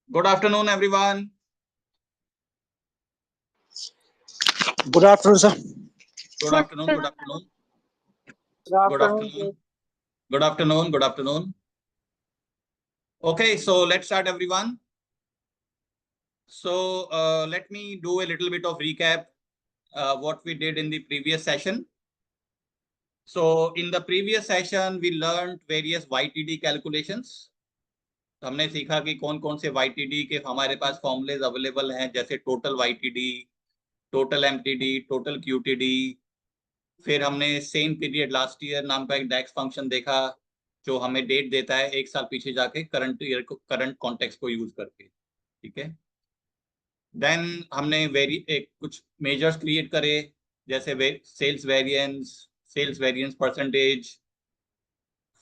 Good afternoon, everyone. Good afternoon, sir. Good afternoon. Good afternoon. Good afternoon. Good afternoon. Good afternoon. Okay, so let's start, everyone. So let me do a little bit of recap what we did in the previous session. So in the previous session, we learned various YTD calculations. हमने सीखा कि कौन कौन से YTD के हमारे पास formulas available हैं, जैसे total YTD, total MTD, total QTD. फिर हमने सेम पीरियड लास्ट ईयर नाम का एक डेक्स फंक्शन देखा जो हमें डेट देता है एक साल पीछे जाके करंट ईयर को, करंट कॉन्टेक्स्ट को यूज करके. ठीक है. देन हमने कुछ मेजर्स क्रिएट करे, जैसे सेल्स वेरिएंस परसेंटेज.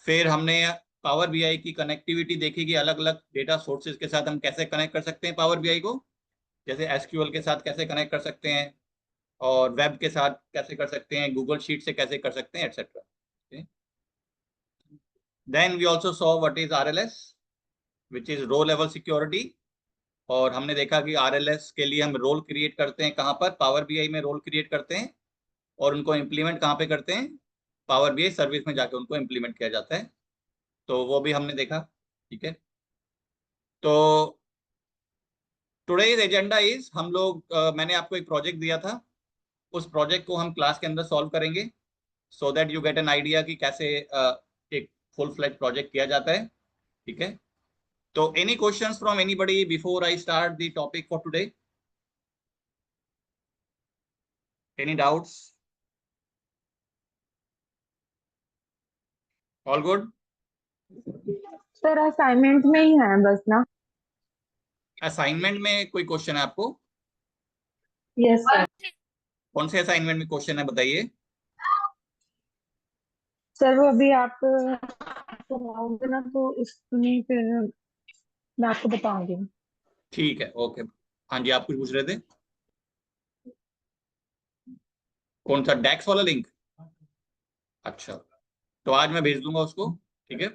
फिर हमने पावर बीआई की कनेक्टिविटी देखी कि अलग अलग डेटा सोर्सेज के साथ हम कैसे कनेक्ट कर सकते हैं पावर बीआई को, जैसे एसक्यूएल के साथ कैसे कनेक्ट कर सकते हैं, और वेब के साथ कैसे कर सकते हैं, गूगल शीट से कैसे कर सकते हैं, etcetera. Then we also saw what is RLS, which is row level security. और हमने देखा कि RLS के लिए हम रोल क्रिएट करते हैं कहाँ पर, पावर बीआई में रोल क्रिएट करते हैं, और उनको इम्प्लीमेंट कहाँ पे करते हैं, पावर बीआई सर्विस में जाके उनको इम्प्लीमेंट किया जाता है. तो वो भी हमने देखा. ठीक है. तो टुडेज एजेंडा इज हम लोग मैंने आपको एक प्रोजेक्ट दिया था, उस प्रोजेक्ट को हम क्लास के अंदर सॉल्व करेंगे, so that you get an idea कि कैसे एक फुल फ्लेज प्रोजेक्ट किया जाता है. ठीक है. So any questions from anybody before I start the topic for today? Any doubts? All good? Sir assignment में ही है बस ना. असाइनमेंट में कोई क्वेश्चन है आपको? Yes sir. कौन से असाइनमेंट में क्वेश्चन है बताइए. सर वो अभी आप सुनाओगे ना तो उसमें फिर मैं आपको बताऊंगी. ठीक है. ओके. हाँ जी, आप कुछ पूछ रहे थे. कौन सा डेक्स वाला लिंक? अच्छा, तो आज मैं भेज दूंगा उसको. ठीक है.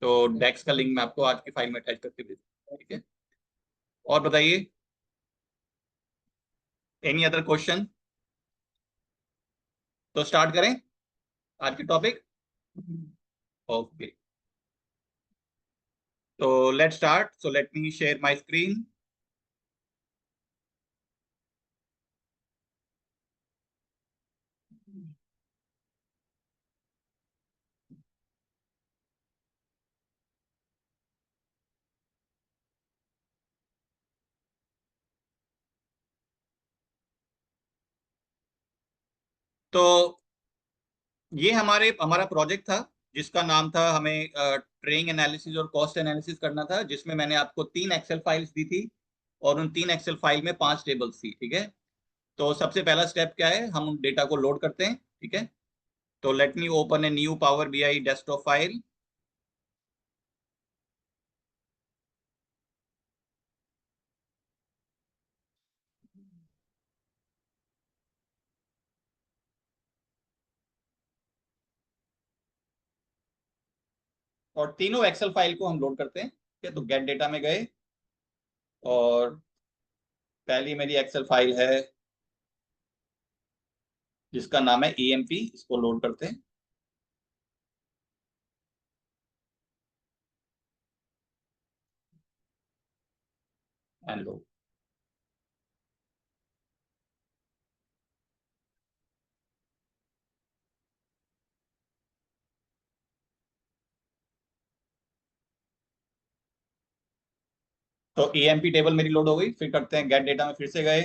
तो डेक्स का लिंक मैं आपको आज की फाइल में अटैच करके भेज दूंगा. ठीक है. और बताइए, एनी अदर क्वेश्चन? तो स्टार्ट करें आज की टॉपिक. ओके, तो let's start. So let me share my screen. तो ये हमारा प्रोजेक्ट था जिसका नाम था, हमें ट्रेनिंग एनालिसिस और कॉस्ट एनालिसिस करना था, जिसमें मैंने आपको 3 एक्सेल फाइल्स दी थी और उन 3 एक्सेल फाइल में 5 टेबल्स थी. ठीक है. तो सबसे पहला स्टेप क्या है, हम डेटा को लोड करते हैं. ठीक है. तो let me open a new power BI desktop file. और तीनों एक्सेल फाइल को हम लोड करते हैं. ठीक है. तो गेट डेटा में गए और पहली मेरी एक्सेल फाइल है जिसका नाम है EMP. इसको लोड करते हैं. And load. तो EMP टेबल मेरी लोड हो गई. फिर करते हैं गेट डेटा में, फिर से गए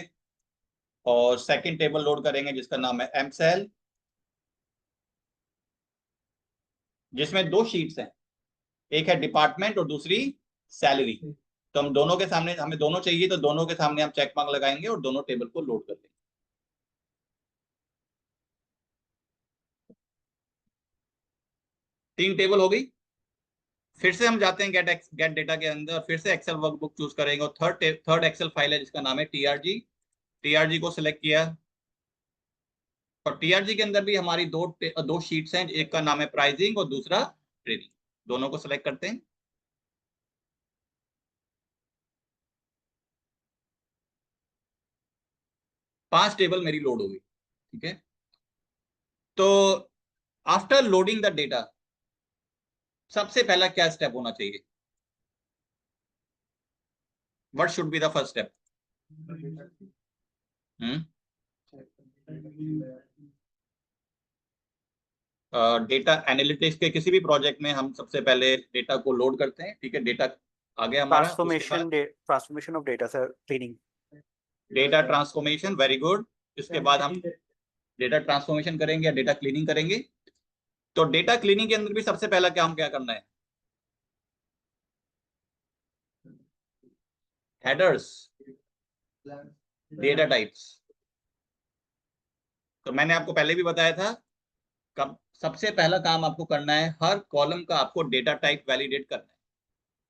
और सेकंड टेबल लोड करेंगे जिसका नाम है MCell, जिसमें 2 शीट्स हैं, एक है डिपार्टमेंट और दूसरी सैलरी. तो हम दोनों के सामने, हमें दोनों चाहिए तो दोनों के सामने हम चेक मार्क लगाएंगे और दोनों टेबल को लोड कर देंगे. 3 टेबल हो गई. फिर से हम जाते हैं गेट डेटा के अंदर, फिर से एक्सेल वर्कबुक चूज करेंगे और थर्ड एक्सेल फाइल है जिसका नाम है TRG को सिलेक्ट किया. और TRG के अंदर भी हमारी दो शीट्स हैं, एक का नाम है प्राइसिंग और दूसरा ट्रेनिंग. दोनों को सिलेक्ट करते हैं. 5 टेबल मेरी लोड हो गई, ठीक है। तो आफ्टर लोडिंग द डेटा सबसे पहला क्या स्टेप होना चाहिए? What should be the first step? Data analytics के किसी भी प्रोजेक्ट में हम सबसे पहले डेटा को लोड करते हैं, ठीक है। डेटा आ गया हमारा, transformation of data sir, cleaning. Data transformation, very good. इसके बाद हम डेटा ट्रांसफॉर्मेशन करेंगे या डेटा क्लीनिंग करेंगे। तो डेटा क्लीनिंग के अंदर भी सबसे पहला काम क्या करना है? Headers, data types. तो मैंने आपको पहले भी बताया था, कब सबसे पहला काम आपको करना है, हर कॉलम का आपको डेटा टाइप वैलिडेट करना है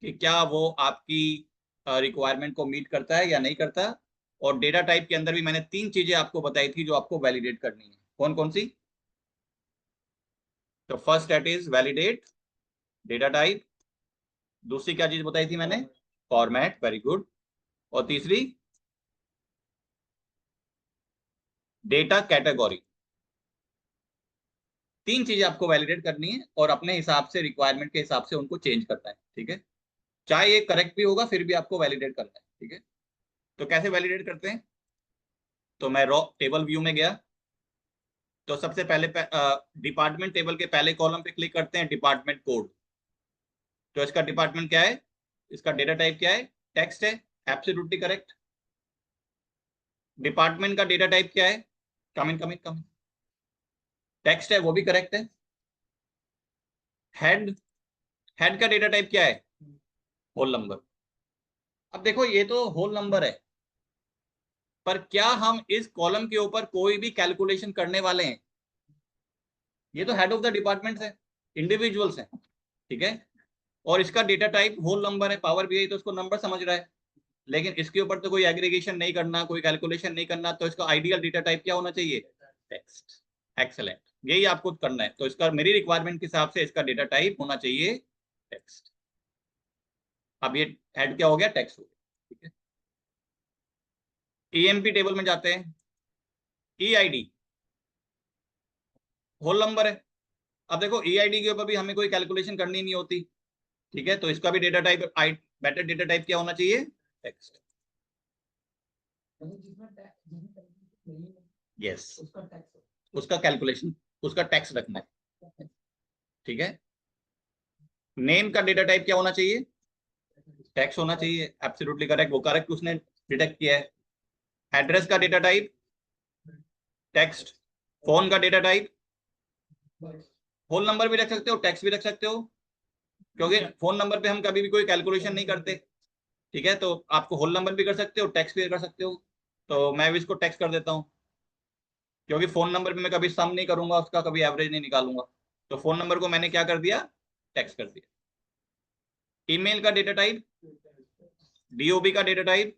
कि क्या वो आपकी रिक्वायरमेंट को मीट करता है या नहीं करता। और डेटा टाइप के अंदर भी मैंने 3 चीजें आपको बताई थी जो आपको वैलिडेट करनी है। कौन कौन सी? तो first that is validate data type. दूसरी क्या चीज बताई थी मैंने? Format, very good. और तीसरी डेटा कैटेगरी। 3 चीजें आपको वैलिडेट करनी है और अपने हिसाब से, रिक्वायरमेंट के हिसाब से उनको चेंज करना है, ठीक है। चाहे ये करेक्ट भी होगा फिर भी आपको वैलिडेट करना है, ठीक है। तो कैसे वैलिडेट करते हैं? तो मैं रॉ टेबल व्यू में गया, तो सबसे पहले डिपार्टमेंट टेबल के पहले कॉलम पे क्लिक करते हैं, डिपार्टमेंट कोड। तो इसका डिपार्टमेंट क्या है? इसका डेटा टाइप क्या है? टेक्स्ट है, एब्सोल्युटली करेक्ट। डिपार्टमेंट का डेटा टाइप क्या है? कमिंग कमिंग कमिंग, टेक्स्ट है, वो भी करेक्ट है। हेड, हेड का डेटा टाइप क्या है? Whole number. अब देखो ये तो होल नंबर है, पर क्या हम इस कॉलम के ऊपर कोई भी कैलकुलेशन करने वाले हैं? ये तो हेड ऑफ द डिपार्टमेंट है, इंडिविजुअल्स हैं, ठीक है। और इसका डेटा टाइप होल नंबर है, पावर बीआई तो उसको नंबर समझ रहा है, लेकिन इसके ऊपर तो कोई एग्रीगेशन नहीं करना, कोई कैलकुलेशन नहीं करना। तो इसका आइडियल डेटा टाइप क्या होना चाहिए? टेक्स्ट। एक्सेलेंट, यही आपको करना है। तो इसका मेरी रिक्वायरमेंट के हिसाब से इसका डेटा टाइप होना चाहिए टेक्स्ट। अब ये हेड क्या हो गया? टेक्स्ट हो गया, ठीक है। ईएमपी टेबल में जाते हैं, ईआईडी होल नंबर है। अब देखो ईआईडी के ऊपर भी हमें कोई कैलकुलेशन करनी नहीं होती, ठीक है। तो इसका भी data type, better data type क्या होना चाहिए? टेक्स्ट। यस, उसका कैलकुलेशन, उसका टेक्स्ट रखना है, ठीक है। नेम का डेटा टाइप क्या होना चाहिए? टेक्स्ट होना चाहिए, एब्सोल्युटली करेक्ट, वो करेक्ट उसने डिटेक्ट किया है। एड्रेस का डेटा टाइप टेक्स्ट। फोन का डेटा टाइप होल नंबर भी रख सकते हो, टेक्स्ट भी रख सकते हो, क्योंकि फोन नंबर पे हम कभी भी कोई कैलकुलेशन नहीं करते, ठीक है। तो आपको होल नंबर भी कर सकते हो, टेक्स्ट भी कर सकते हो। तो मैं भी इसको टेक्स्ट कर देता हूँ, क्योंकि फोन नंबर पे मैं कभी सम नहीं करूंगा, उसका कभी एवरेज नहीं निकालूंगा। तो फोन नंबर को मैंने क्या कर दिया? टेक्स्ट कर दिया। ईमेल का डेटा टाइप, डीओबी का डेटा टाइप,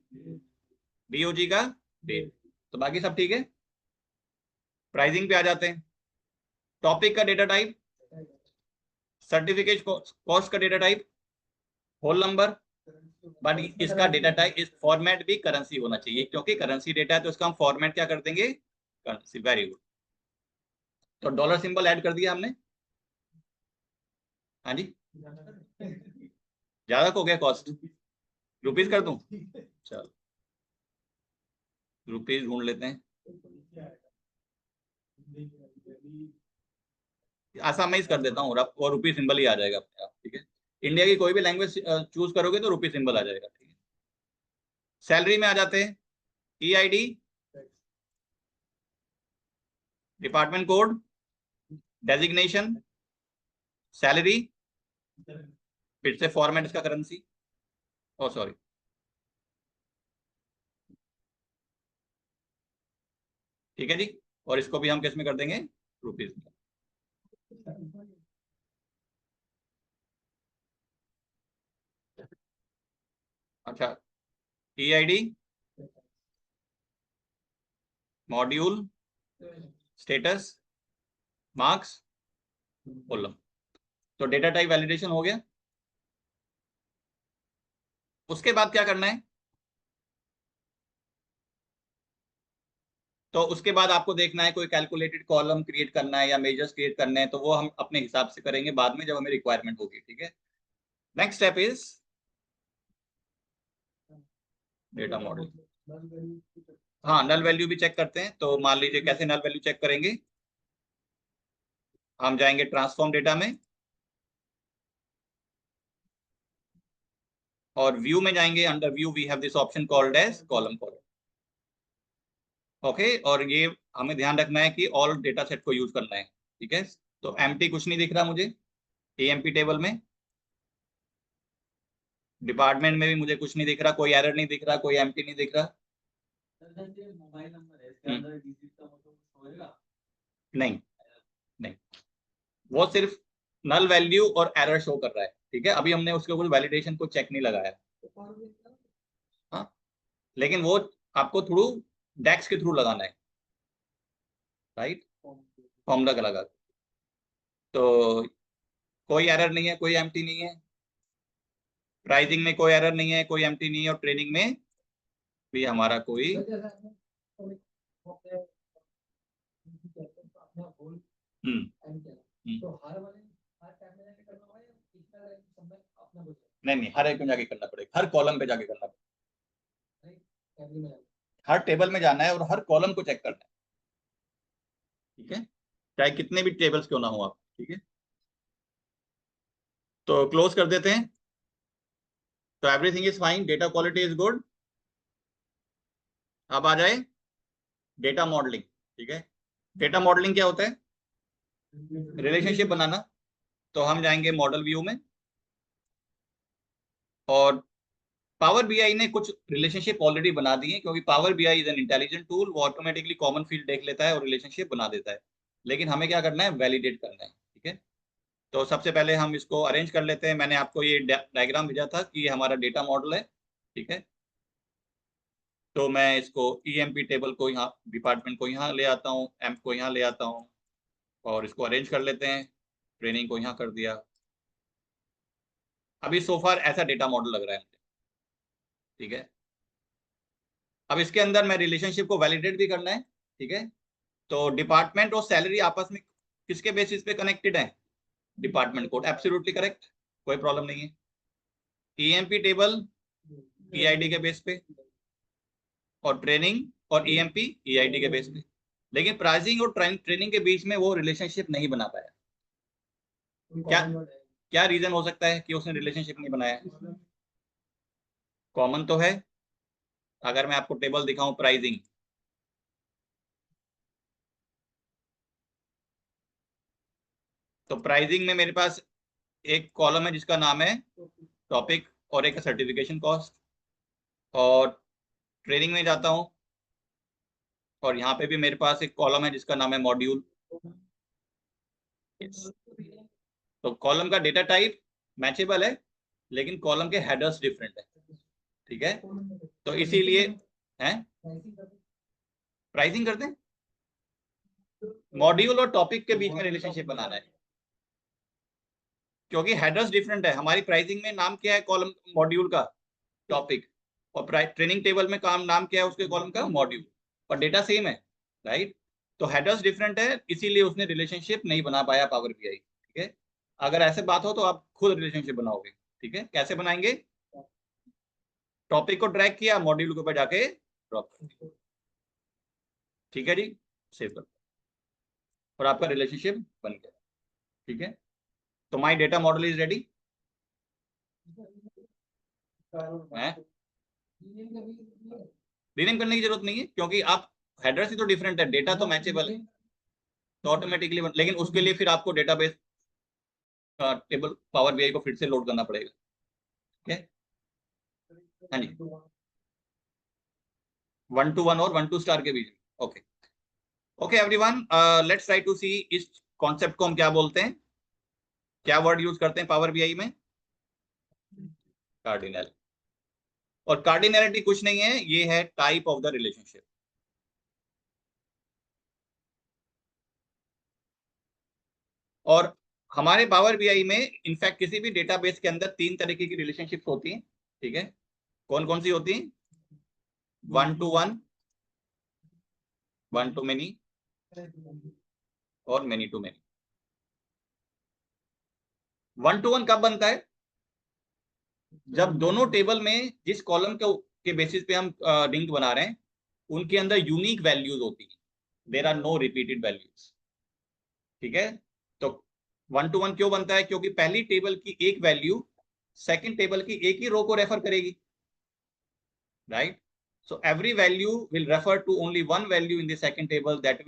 डीओजी का डेट। तो बाकी सब ठीक है। प्राइसिंग पे आ जाते हैं। टॉपिक का डेटा टाइप, सर्टिफिकेट कॉस्ट का data type, whole number. But इसका डेटा टाइप, इस फॉर्मेट भी करेंसी होना चाहिए, क्योंकि करेंसी डेटा है तो इसका हम फॉर्मेट क्या कर देंगे? Currency, very good. तो डॉलर सिंबल ऐड कर दिया हमने। हाँ जी, ज्यादा हो गया कॉस्ट, रुपीज कर दूं? चलो रुपीज ढूंढ लेते हैं। आसामाइज कर देता हूँ, और रुपी सिंबल ही आ जाएगा अपने आप, ठीक है। इंडिया की कोई भी लैंग्वेज चूज करोगे तो रुपी सिंबल आ जाएगा, ठीक है। सैलरी में आ जाते हैं, EID, department code, designation, salary, फिर से फॉर्मेट इसका करेंसी, ओ सॉरी, ठीक है जी। और इसको भी हम किस में कर देंगे? रुपीज में। अच्छा, EID, module, status, marks, column. तो डेटा टाइप वैलिडेशन हो गया। उसके बाद क्या करना है? तो उसके बाद आपको देखना है कोई कैलकुलेटेड कॉलम क्रिएट करना है या मेजर्स क्रिएट करने हैं, तो वो हम अपने हिसाब से करेंगे बाद में जब हमें रिक्वायरमेंट होगी। ठीक है, next step is data model. हाँ, नल वैल्यू भी चेक करते हैं। तो मान लीजिए कैसे नल वैल्यू चेक करेंगे, हम जाएंगे ट्रांसफॉर्म डेटा में और व्यू में जाएंगे। Under view we have this option called as column format. Okay, और ये हमें ध्यान रखना है कि ऑल डेटा सेट को यूज करना है। ठीक है, तो एम्प्टी कुछ नहीं दिख रहा मुझे एएमपी टेबल में। डिपार्टमेंट में भी मुझे कुछ नहीं दिख रहा, कोई एरर नहीं दिख रहा, कोई एम्प्टी नहीं दिख रहा। मोबाइल नंबर है इसके अंदर डिजिट का मतलब कुछ होएगा? नहीं नहीं, वो सिर्फ नल वैल्यू और एरर शो कर रहा है। ठीक है, अभी हमने उसके ऊपर वैलिडेशन को चेक नहीं लगाया। हाँ, लेकिन वो आपको थ्रू डेक्स के थ्रू लगाना है, राइट, फॉर्मूला का लगा। तो कोई एरर नहीं है, कोई एम्प्टी नहीं है, प्राइसिंग में कोई एरर नहीं है, कोई एम्प्टी नहीं है, और ट्रेनिंग में भी हमारा कोई नहीं, हर एक में जाके करना पड़ेगा, हर कॉलम पे जाके करना पड़ेगा, हर टेबल में जाना है और हर कॉलम को चेक करना है। ठीक है, चाहे कितने भी टेबल्स क्यों ना हो आप। ठीक है, तो क्लोज कर देते हैं। तो everything is fine, data quality is good. अब आ जाए डेटा मॉडलिंग। ठीक है, डेटा मॉडलिंग क्या होता है? रिलेशनशिप बनाना। तो हम जाएंगे मॉडल व्यू में और पावर बीआई ने कुछ रिलेशनशिप ऑलरेडी बना दी है, क्योंकि power BI is an intelligent tool, वो ऑटोमेटिकली कॉमन फील्ड देख लेता है और रिलेशनशिप बना देता है। लेकिन हमें क्या करना है? वैलिडेट करना है। ठीक है, तो सबसे पहले हम इसको अरेंज कर लेते हैं। मैंने आपको ये डायग्राम भेजा था कि ये हमारा डेटा मॉडल है। ठीक है, तो मैं इसको ईएमपी टेबल को यहाँ, डिपार्टमेंट को यहाँ ले आता हूँ, एम्प को यहाँ ले आता हूँ और इसको अरेंज कर लेते हैं। ट्रेनिंग को यहाँ कर दिया। अभी सोफार ऐसा डेटा मॉडल लग रहा है मुझे। ठीक है, अब इसके अंदर मैं रिलेशनशिप को वैलिडेट भी करना है। ठीक है, तो डिपार्टमेंट और सैलरी आपस में किसके बेसिस पे कनेक्टेड है? डिपार्टमेंट कोड, एब्सोल्युटली करेक्ट, कोई प्रॉब्लम नहीं है। ईएमपी टेबल ईआईडी के बेस पे, और ट्रेनिंग और ईएमपी ईआईडी के बेस पे। लेकिन प्राइसिंग और ट्रेनिंग के बीच में वो रिलेशनशिप नहीं बना पाया। क्या क्या रीजन हो सकता है कि उसने रिलेशनशिप नहीं बनाया? कॉमन तो है। अगर मैं आपको टेबल दिखाऊं प्राइसिंग, तो प्राइसिंग में मेरे पास एक कॉलम है जिसका नाम है टॉपिक और एक सर्टिफिकेशन कॉस्ट। और ट्रेनिंग में जाता हूं और यहाँ पे भी मेरे पास एक कॉलम है जिसका नाम है मॉड्यूल। तो कॉलम का डेटा टाइप मैचेबल है, लेकिन कॉलम के हेडर्स डिफरेंट है। ठीक है, तो इसीलिए है प्राइसिंग करते हैं। मॉड्यूल और टॉपिक के बीच में रिलेशनशिप बनाना है, क्योंकि हेडर्स डिफरेंट है। हमारी प्राइसिंग में नाम क्या है? कॉलम मॉड्यूल का टॉपिक, और ट्रेनिंग टेबल में काम नाम क्या है उसके कॉलम का? मॉड्यूल, और डेटा सेम है, राइट। तो हेडर्स डिफरेंट है, इसीलिए उसने रिलेशनशिप नहीं बना पाया पावर बीआई। ठीक है, अगर ऐसे बात हो तो आप खुद रिलेशनशिप बनाओगे। ठीक है, कैसे बनाएंगे? टॉपिक को ड्रैग किया, मॉड्यूल के ऊपर जाके ड्रॉप कर दिया। ठीक है जी, सेव कर, और आपका रिलेशनशिप बन गया। ठीक है, तो my data model is ready है। रीनेम करने की जरूरत नहीं है, क्योंकि आप हेडर्स ही तो डिफरेंट है, डेटा तो मैचेबल है, तो ऑटोमेटिकली। लेकिन उसके लिए फिर आपको डेटाबेस टेबल पावर बीआई को फिर से लोड करना पड़ेगा। ठीक है, हाँ जी, 1 to 1 और 1 to स्टार के बीच। Okay okay everyone, let's try to see इस कॉन्सेप्ट को हम क्या बोलते हैं, क्या वर्ड यूज करते हैं पावर बीआई में? कार्डिनल। और कार्डिनलिटी कुछ नहीं है, ये है टाइप ऑफ द रिलेशनशिप। और हमारे पावर बीआई में इनफैक्ट किसी भी डेटाबेस के अंदर 3 तरीके की रिलेशनशिप्स होती हैं। ठीक है, कौन कौन सी होती हैं? 1 to 1, वन टू मेनी और many to many. One to one कब बनता है? जब दोनों टेबल में जिस कॉलम के बेसिस पे हम लिंक बना रहे हैं उनके अंदर यूनिक वैल्यूज होती है, there are no repeated values. ठीक है, तो वन टू वन क्यों बनता है? क्योंकि पहली टेबल की एक वैल्यू सेकंड टेबल की एक ही रो को रेफर करेगी, right? So every value will refer to only one value in the second table. That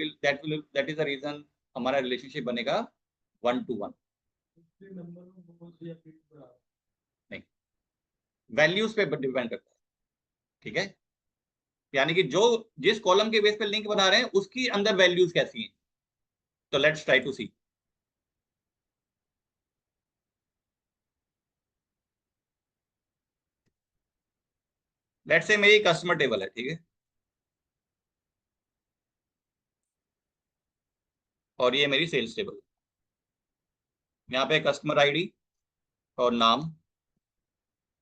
is the reason हमारा रिलेशनशिप बनेगा वन टू वन। नहीं, वैल्यूज पे डिपेंड करता है। ठीक है, यानी कि जो जिस कॉलम के बेस पे लिंक बना रहे हैं उसकी अंदर वैल्यूज कैसी हैं। तो let's try to see. Let's say मेरी कस्टमर टेबल है, ठीक है, और ये मेरी सेल्स टेबल। यहाँ पे कस्टमर आईडी और नाम,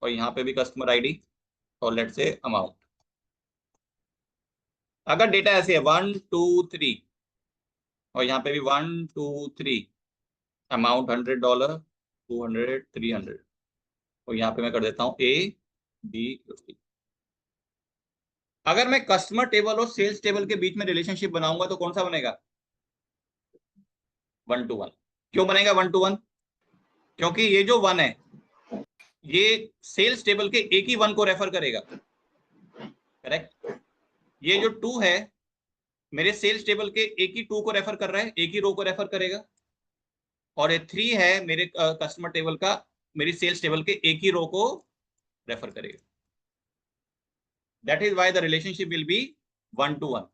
और यहाँ पे भी कस्टमर आईडी और लेट्स से अमाउंट। अगर डेटा ऐसे है 1 2 3 और यहाँ पे भी 1 2 3, अमाउंट $100, 200, 300, और यहाँ पे मैं कर देता हूँ A B। अगर मैं कस्टमर टेबल और सेल्स टेबल के बीच में रिलेशनशिप बनाऊंगा तो कौन सा बनेगा? One to one. क्यों बनेगा वन टू वन? क्योंकि ये जो वन है ये सेल्स टेबल के एक ही वन को रेफर करेगा, करेक्ट? ये जो टू है मेरे सेल्स टेबल के एक ही टू को रेफर कर रहा है, एक ही रो को रेफर करेगा, और ये थ्री है मेरे कस्टमर टेबल का मेरी सेल्स टेबल के एक ही रो को रेफर करेगा। That is why the relationship will be one to one.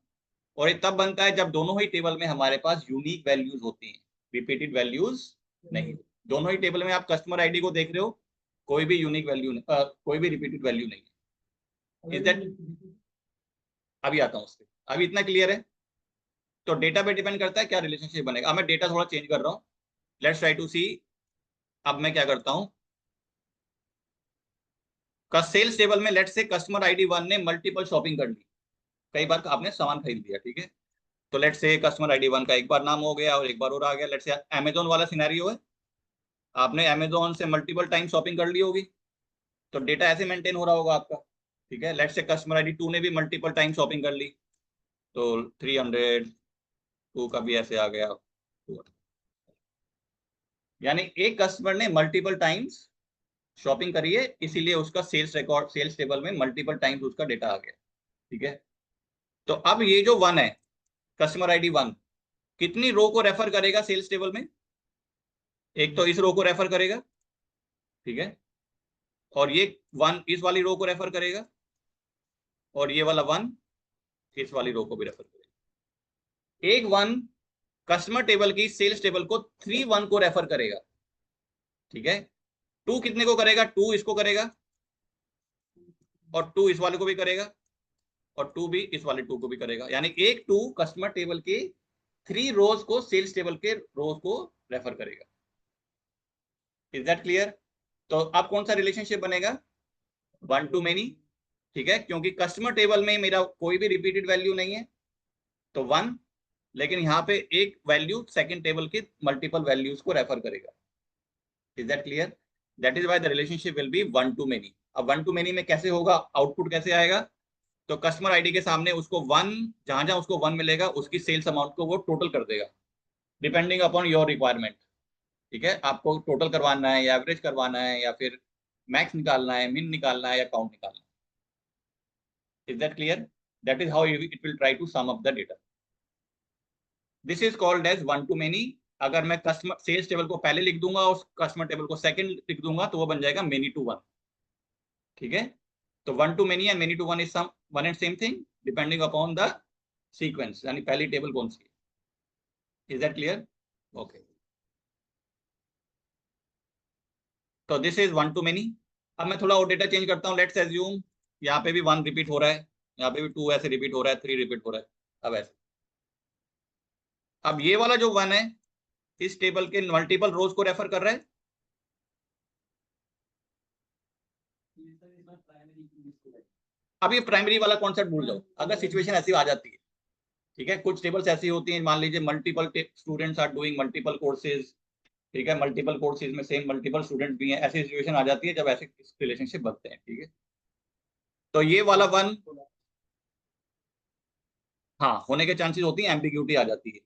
और ये तब बनता है जब दोनों ही टेबल में हमारे पास यूनिक वैल्यूज होती हैं, रिपीटेड वैल्यूज नहीं। दोनों ही टेबल में आप कस्टमर आईडी को देख रहे हो, कोई भी यूनिक वैल्यू कोई भी रिपीटेड वैल्यू नहीं है। Is that? अभी आता हूँ उस पर, अभी इतना क्लियर है? तो डेटा पे डिपेंड करता है क्या रिलेशनशिप बनेगा। अब मैं डेटा थोड़ा चेंज कर रहा हूँ, लेट्स ट्राई टू सी। अब मैं क्या करता हूँ, सेल्स टेबल में लेट्स से कस्टमर आईडी 1 ने मल्टीपल शॉपिंग कर ली, कई बार आपने सामान खरीद लिया, ठीक है? तो लेट्स से कस्टमर आईडी 1 का एक बार नाम हो गया और एक बार और आ गया। लेट्स से अमेजोन वाला सिनेरियो है, आपने अमेजोन से मल्टीपल टाइम शॉपिंग कर ली होगी, तो डेटा ऐसे मेंटेन हो रहा होगा आपका। ठीक है, लेट्स से कस्टमर आईडी 2 ने भी मल्टीपल टाइम शॉपिंग कर ली, तो 300, 2 का भी ऐसे आ गया। यानी एक कस्टमर ने मल्टीपल टाइम्स शॉपिंग करी है, इसीलिए उसका सेल्स रिकॉर्ड, सेल्स टेबल में मल्टीपल टाइम्स उसका डेटा आ गया। ठीक है, तो अब ये जो वन है कस्टमर आईडी 1 कितनी रो को रेफर करेगा सेल्स टेबल में? एक तो इस रो को रेफर करेगा, ठीक है, और ये वन इस वाली रो को रेफर करेगा, और ये वाला वन इस वाली रो को भी रेफर करेगा। एक वन कस्टमर टेबल की सेल्स टेबल को 3 1 को रेफर करेगा, ठीक है। 2 कितने को करेगा? 2 इसको करेगा, और 2 इस वाले को भी करेगा, और 2 भी इस वाले 2 को भी करेगा। यानी एक 2 कस्टमर टेबल के 3 रोज को सेल्स टेबल के रोज को रेफर करेगा। Is that clear? तो अब कौन सा रिलेशनशिप बनेगा? वन टू मेनी, ठीक है, क्योंकि कस्टमर टेबल में मेरा कोई भी रिपीटेड वैल्यू नहीं है तो वन, लेकिन यहाँ पे एक वैल्यू सेकंड टेबल के मल्टीपल वैल्यूज को रेफर करेगा। Is that clear? That is why the relationship will be one to many. अब वन टू मेनी में कैसे होगा, आउटपुट कैसे आएगा? तो कस्टमर आईडी के सामने उसको वन, जहां जहां उसको वन मिलेगा उसकी सेल्स अमाउंट को वो टोटल कर देगा, डिपेंडिंग अपॉन योर रिक्वायरमेंट। ठीक है, आपको टोटल करवाना है या एवरेज करवाना है या फिर मैक्स निकालना है, मिन निकालना है या काउंट निकालना है। Is that clear? That is how it will try to sum up the data. This is called as one to many. अगर मैं कस्टमर सेल्स टेबल को पहले लिख दूंगा और कस्टमर टेबल को सेकंड लिख दूंगा तो वो बन जाएगा मेनी टू वन। ठीक है, तो one to many and many to one is some one and same thing depending upon the sequence, यानी पहली टेबल कौन सी है। Is that clear? ओके, तो this is one to many. अब मैं थोड़ा और डेटा चेंज करता हूँ। लेट्स एज्यूम यहाँ पे भी 1 रिपीट हो रहा है, यहाँ पे भी 2 ऐसे रिपीट हो रहा है, 3 रिपीट हो रहा है। अब ऐसे, अब ये वाला जो 1 है इस टेबल के मल्टीपल रोज को रेफर कर रहा है। अब ये प्राइमरी वाला कॉन्सेप्ट भूल जाओ, अगर सिचुएशन ऐसी आ जाती है ठीक है, कुछ टेबल्स ऐसी होती हैं, मान लीजिए multiple students are doing multiple courses, ठीक है, मल्टीपल कोर्सेज में सेम मल्टीपल स्टूडेंट भी हैं, ऐसी सिचुएशन आ जाती है जब ऐसे रिलेशनशिप बनते हैं। ठीक है, तो ये वाला वन, हाँ, होने के चांसेस होती है, एम्बिग्यूटी आ जाती है।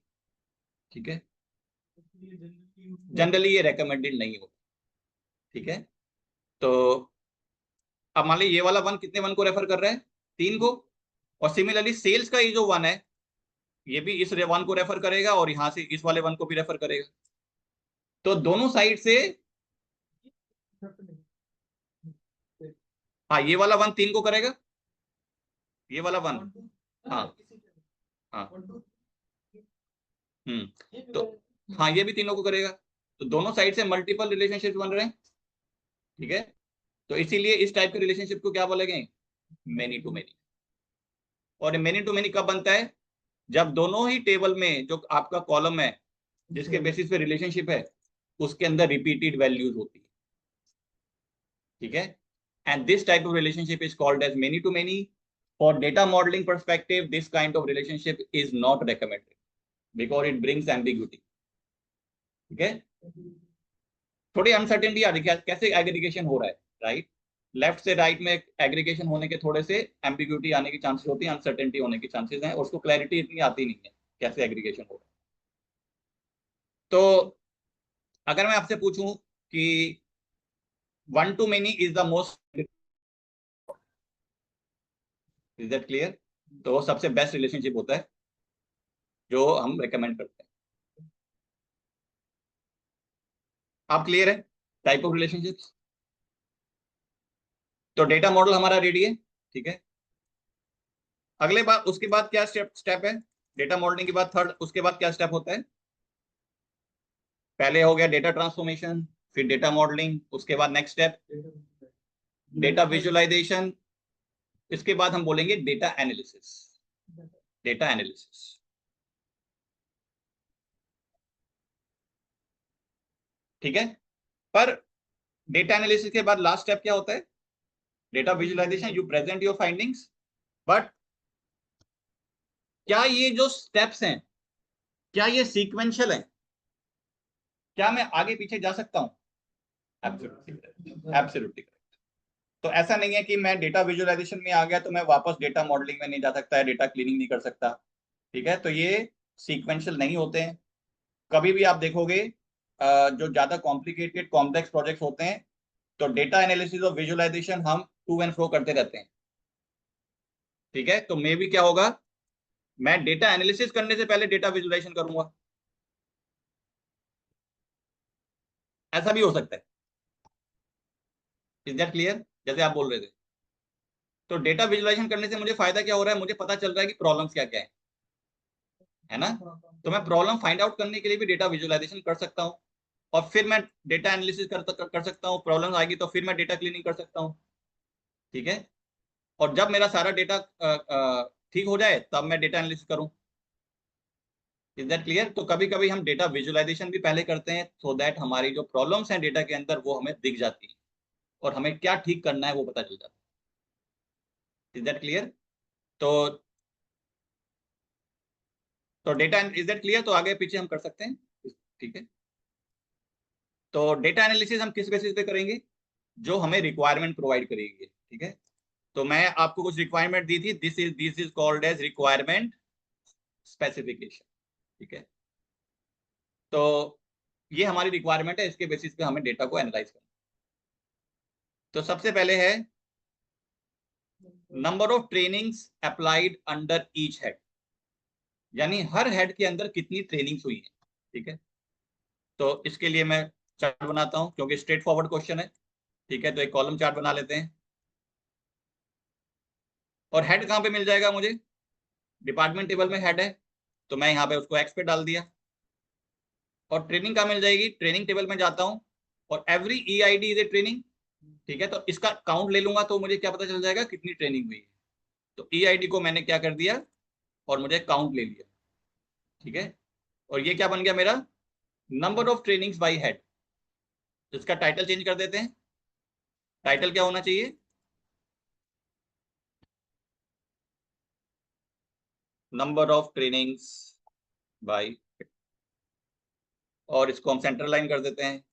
ठीक है, जनरली ये रेकमेंडेड नहीं होता। ठीक है, तो अब मान लीजिए ये वाला वन कितने वन को रेफर कर रहा है, 3 को, और सिमिलरली सेल्स का ये जो वन है ये भी इस वन को रेफर करेगा और यहां से इस वाले वन को भी रेफर करेगा। तो दोनों साइड से, हाँ, ये वाला वन 3 को करेगा, ये वाला वन, हाँ हाँ, तो हाँ, ये भी 3 को करेगा। तो दोनों साइड से मल्टीपल रिलेशनशिप बन रहे हैं। ठीक है, तो इसीलिए इस टाइप के रिलेशनशिप को क्या बोलेंगे, मेनी टू मेनी। और मेनी टू मेनी कब बनता है, जब दोनों ही टेबल में जो आपका कॉलम है जिसके बेसिस पे रिलेशनशिप है उसके अंदर रिपीटेड वैल्यूज होती है। ठीक है, and this type of relationship is called as many to many. For data modelling perspective this kind of relationship is not recommended because it brings ambiguity. ठीक है, थोड़ी अनसर्टेनिटी आ रही है कैसे एग्रीगेशन हो रहा है, राइट, लेफ्ट से राइट में एग्रीगेशन होने के थोड़े से एम्बिग्यूटी आने की चांसेस होती है, अनसर्टेनिटी होने की चांसेस हैं, और उसको क्लैरिटी इतनी आती नहीं है कैसे एग्रीगेशन हो रहा है। तो अगर मैं आपसे पूछूं कि one to many is the most, is that clear, तो वो सबसे बेस्ट रिलेशनशिप होता है जो हम रेकमेंड करते हैं। आप क्लियर है टाइप ऑफ रिलेशनशिप्स? तो डेटा मॉडल हमारा रेडी है। ठीक है, अगले बात, उसके बाद क्या स्टेप है, डेटा मॉडलिंग के बाद थर्ड, उसके बाद क्या स्टेप होता है, पहले हो गया डेटा ट्रांसफॉर्मेशन, फिर डेटा मॉडलिंग, उसके बाद नेक्स्ट स्टेप डेटा विजुअलाइजेशन, इसके बाद हम बोलेंगे डेटा एनालिसिस। डेटा एनालिसिस, ठीक है, पर डेटा एनालिसिस के बाद लास्ट स्टेप क्या होता है, data visualisation, you present your findings. But क्या ये जो स्टेप्स हैं क्या ये सीक्वेंशियल है, क्या मैं आगे पीछे जा सकता हूं? Absolutely correct. तो ऐसा नहीं है कि मैं डेटा विजुअलाइजेशन में आ गया तो मैं वापस डेटा मॉडलिंग में नहीं जा सकता है, डेटा क्लीनिंग नहीं कर सकता। ठीक है, तो ये सीक्वेंशियल नहीं होते हैं। कभी भी आप देखोगे जो ज्यादा कॉम्प्लिकेटेड कॉम्प्लेक्स प्रोजेक्ट्स होते हैं तो डेटा एनालिसिस और विजुअलाइजेशन हम टू एंड फ्रो करते रहते हैं। ठीक है, तो मे भी क्या होगा, मैं डेटा एनालिसिस करने से पहले डेटा विजुअलाइजेशन करूंगा, ऐसा भी हो सकता है। इज दैट क्लियर, जैसे आप बोल रहे थे। तो डेटा विजुअलाइजेशन करने से मुझे फायदा क्या हो रहा है, मुझे पता चल रहा है कि प्रॉब्लम्स क्या क्या है ना, तो मैं प्रॉब्लम फाइंड आउट करने के लिए भी डेटा विजुअलाइजेशन कर सकता हूँ, और फिर मैं डेटा एनालिसिस कर सकता हूँ, प्रॉब्लम आएगी तो फिर मैं डेटा क्लीनिंग कर सकता हूँ। ठीक है, और जब मेरा सारा डेटा ठीक हो जाए तब मैं डेटा एनालिसिस करूँ। Is that clear? तो कभी कभी हम डेटा विजुअलाइजेशन भी पहले करते हैं सो दैट हमारी जो प्रॉब्लम्स हैं डेटा के अंदर वो हमें दिख जाती है और हमें क्या ठीक करना है वो पता चल जाता है। Is that clear? तो डेटा, इज दैट क्लियर? तो आगे पीछे हम कर सकते हैं। ठीक है, तो डेटा एनालिसिस हम किस बेसिस पे करेंगे, जो हमें रिक्वायरमेंट प्रोवाइड करेगी। ठीक है, तो मैं आपको कुछ रिक्वायरमेंट दी थी, this is called as requirement specification. ठीक है, तो ये हमारी रिक्वायरमेंट है, इसके बेसिस पे हमें डेटा को एनालाइज करना। तो सबसे पहले है number of trainings applied under each head, यानी हर हेड के अंदर कितनी ट्रेनिंग्स हुई है। ठीक है, तो इसके लिए मैं चार्ट बनाता हूं क्योंकि स्ट्रेट फॉरवर्ड क्वेश्चन है। ठीक है, तो एक कॉलम चार्ट बना लेते हैं। और हेड कहां पे मिल जाएगा मुझे, डिपार्टमेंट टेबल में हेड है तो मैं यहाँ पे उसको एक्स पे डाल दिया। और ट्रेनिंग कहाँ मिल जाएगी, ट्रेनिंग टेबल में जाता हूँ और every EID is a training. ठीक है, तो इसका काउंट ले लूंगा तो मुझे क्या पता चल जाएगा कितनी ट्रेनिंग हुई है। तो EID को मैंने क्या कर दिया और मुझे काउंट ले लिया। ठीक है, और ये क्या बन गया मेरा, number of trainings bye head. इसका टाइटल चेंज कर देते हैं। टाइटल क्या होना चाहिए, नंबर ऑफ ट्रेनिंग्स बाय, और इसको हम सेंटर लाइन कर देते हैं,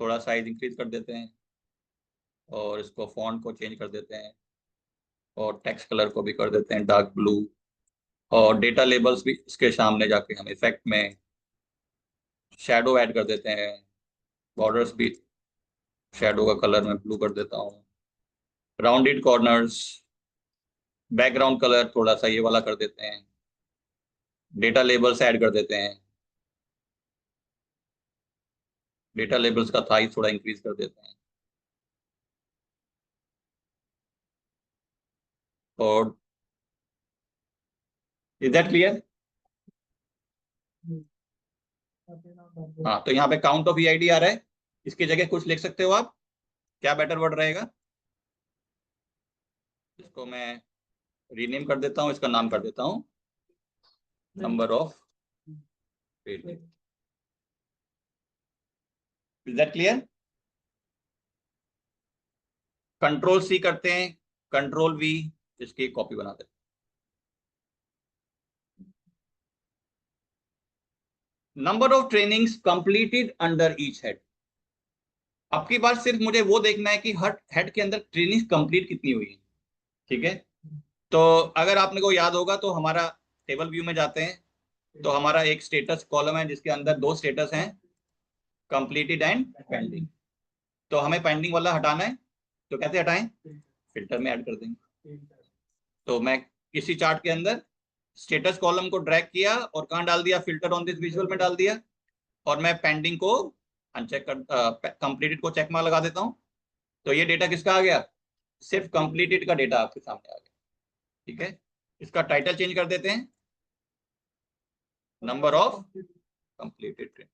थोड़ा साइज इंक्रीज कर देते हैं, और इसको फॉन्ट को चेंज कर देते हैं, और टेक्स्ट कलर को भी कर देते हैं डार्क ब्लू, और डेटा लेबल्स भी इसके सामने जाके हम इफेक्ट में शैडो ऐड कर देते हैं, बॉर्डर्स भी शैडो का कलर मैं ब्लू कर देता हूँ, राउंडेड कॉर्नर्स, बैकग्राउंड कलर थोड़ा सा ये वाला कर देते हैं, डेटा लेबल्स ऐड कर देते हैं, डेटा लेबल्स का साइज थोड़ा इंक्रीज कर देते हैं, और इज दैट क्लियर? हाँ, तो यहाँ पे काउंट ऑफ ईआईडी आ रहा है, इसकी जगह कुछ लिख सकते हो आप, क्या बेटर वर्ड रहेगा? इसको मैं रीनेम कर देता हूँ, इसका नाम कर देता हूँ number of, is that clear? Control C करते हैं, कंट्रोल वी, इसकी कॉपी बना देते हैं। Number of trainings completed under each head. अब की बार सिर्फ मुझे वो देखना है कि हर हेड के अंदर ट्रेनिंग कंप्लीट कितनी हुई है, ठीक है? तो अगर आपने को याद होगा तो हमारा टेबल व्यू में जाते हैं, तो हमारा एक स्टेटस कॉलम है जिसके अंदर दो स्टेटस हैं, कंप्लीटेड एंड पेंडिंग। तो हमें पेंडिंग वाला हटाना है, तो कैसे हटाएं? फिल्टर में ऐड कर देंगे। तो मैं किसी चार्ट के अंदर स्टेटस कॉलम को ड्रैग किया और कहाँ डाल दिया? फिल्टर ऑन दिस विजुअल में डाल दिया, और मैं पेंडिंग को अनचेक कर, कंप्लीटेड को चेक मार्क लगा देता हूँ। तो ये डेटा किसका आ गया? सिर्फ कंप्लीटेड का डेटा आपके सामने आ गया, ठीक है? इसका टाइटल चेंज कर देते हैं, नंबर ऑफ कंप्लीटेड ट्रेन।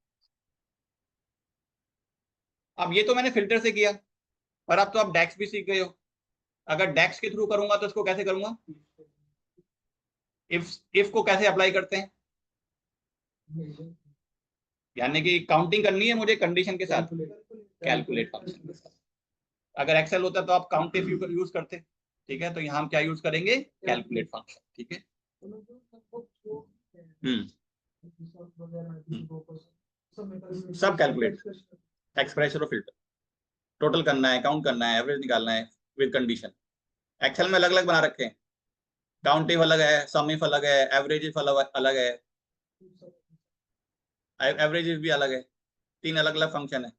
अब ये तो मैंने फिल्टर से किया, पर अब तो आप डेक्स भी सीख गए हो। अगर डेक्स के थ्रू करूंगा तो इसको कैसे करूंगा? इफ को कैसे अप्लाई करते हैं? यानी कि काउंटिंग करनी है मुझे कंडीशन के साथ, कैलकुलेट फंक्शन के साथ। अगर एक्सेल होता तो आप काउंट इफ यूज करते, ठीक है? तो यहाँ हम क्या यूज करेंगे? कैलकुलेट फंक्शन, ठीक है? सब कैलकुलेट, एक्सप्रेशन और फिल्टर, टोटल करना है, काउंट करना है, एवरेज निकालना है विद कंडीशन। एक्सेल में अलग अलग बना रखे हैं, काउंट इफ अलग है, सम इफ अलग है, एवरेज इफ अलग है, एवरेज इफ भी अलग है, तीन अलग अलग फंक्शन है,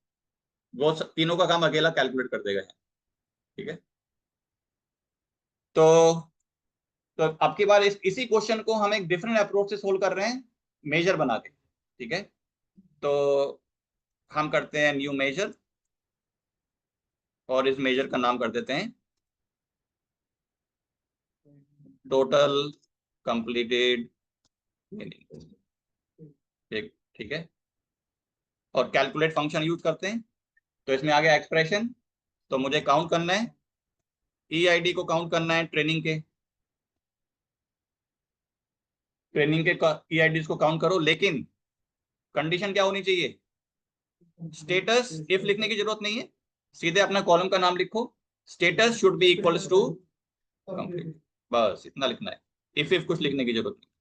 वो तीनों का काम अकेला कैलकुलेट कर देगा, ठीक है? तो अब की बार इसी क्वेश्चन को हम एक डिफरेंट अप्रोच से सोल्व कर रहे हैं, मेजर बना के, ठीक है? तो हम करते हैं न्यू मेजर, और इस मेजर का नाम कर देते हैं टोटल कंप्लीटेड, ठीक है? और कैलकुलेट फंक्शन यूज करते हैं, तो इसमें आ गया एक्सप्रेशन। तो मुझे काउंट करना है, ईआईडी को काउंट करना है, ट्रेनिंग के ईआईडी को काउंट करो, लेकिन कंडीशन क्या होनी चाहिए? स्टेटस इफ लिखने की जरूरत नहीं है, सीधे अपना कॉलम का नाम लिखो, status should be equals to complete, बस इतना लिखना है, इफ कुछ लिखने की जरूरत नहीं।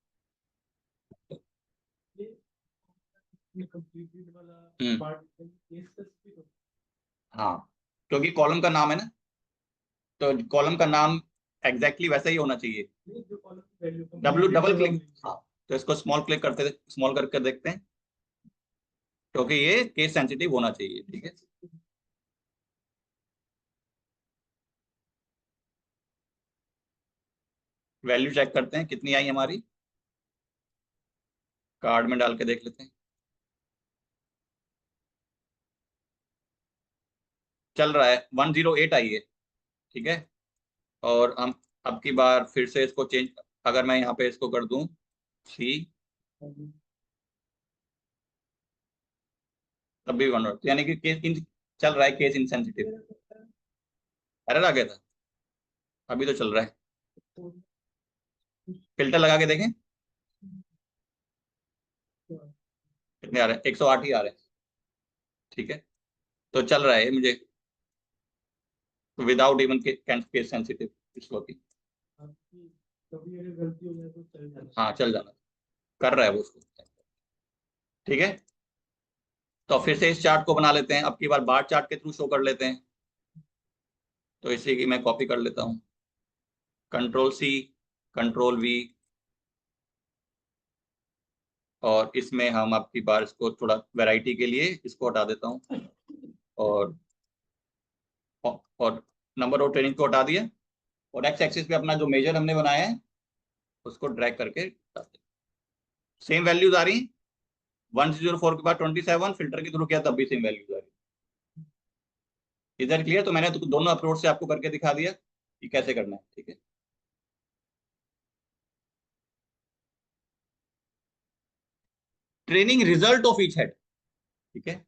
हाँ, क्योंकि कॉलम का नाम है ना, तो कॉलम का नाम एग्जैक्टली वैसा ही होना चाहिए। डबल क्लिक, हाँ, तो इसको स्मॉल क्लिक करते, स्मॉल करके देखते हैं, क्योंकि ये केस सेंसिटिव होना चाहिए, ठीक है? वैल्यू चेक करते हैं कितनी आई हमारी, कार्ड में डाल के देख लेते हैं। चल रहा है 108 आई है, ठीक है? और हम अब की बार फिर से इसको चेंज, अगर मैं यहाँ पे इसको कर दूं सी, तब भी 1, यानी कि केस चल रहा है, केस इनसेंसिटिव। एरर आ गया था, अभी तो चल रहा है। फिल्टर लगा के देखें कितने आ रहे हैं, 108 ही आ रहे हैं, ठीक है? तो चल रहा है मुझे विदाउट इवन केस सेंसिटिव इसको भी। कभी अगर गलती हो जाए तो चल जाना। हाँ चल जाना, कर रहा है वो उसको। ठीक है, तो फिर से इस चार्ट को बना लेते हैं, अब की बार बार चार्ट के थ्रू शो कर लेते हैं। तो इसी की मैं कॉपी कर लेता हूँ, कंट्रोल सी, कंट्रोल वी, और इसमें हम आपकी बार इसको थोड़ा वैरायटी के लिए इसको हटा देता हूँ, और नंबर ऑफ ट्रेनिंग को हटा दिया, और एक्स एक्सिस पे अपना जो मेजर हमने बनाया है उसको ड्रैग करके सेम वैल्यूज आ रही, 104 के बाद 27, फिल्टर के थ्रू किया तब भी सेम वैल्यूज आ रही। इधर क्लियर? तो मैंने तो दोनों अप्रोच से आपको करके दिखा दिया कि कैसे करना है। ठीक है, training result of each head. ठीक है,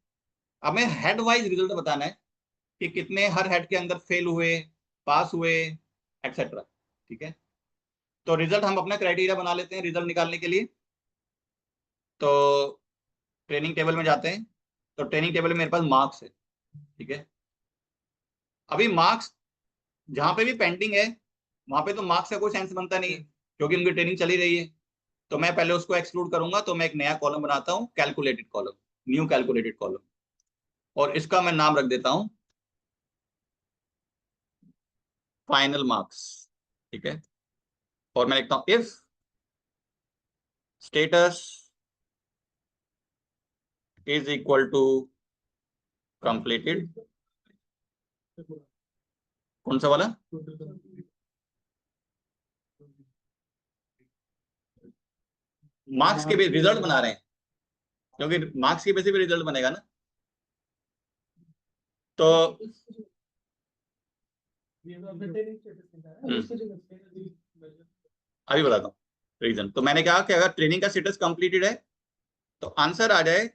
अब मैं हेड वाइज रिजल्ट बताना है कि कितने हर हेड के अंदर फेल हुए, पास हुए, एक्सेट्रा। ठीक है, तो रिजल्ट हम अपना क्राइटेरिया बना लेते हैं रिजल्ट निकालने के लिए। तो ट्रेनिंग टेबल में जाते हैं, तो ट्रेनिंग टेबल में मेरे पास मार्क्स है। ठीक है, अभी मार्क्स जहां पे भी पेंडिंग है वहां पे तो मार्क्स का कोई सेंस बनता नहीं है, क्योंकि उनकी ट्रेनिंग चली रही है। तो मैं पहले उसको एक्सक्लूड करूंगा, तो मैं एक नया कॉलम बनाता हूँ, calculated column, new calculated column, और इसका मैं नाम रख देता हूँ फाइनल मार्क्स। ठीक है, और मैं लिखता हूँ if status is equal to completed. कौन सा वाला? मार्क्स के भी रिजल्ट बना रहे हैं, क्योंकि मार्क्स की बेसिस पे रिजल्ट बनेगा ना। तो अभी बताता हूँ रीजन। तो मैंने कहा कि अगर ट्रेनिंग का स्टेटस कंप्लीटेड है तो आंसर आ जाए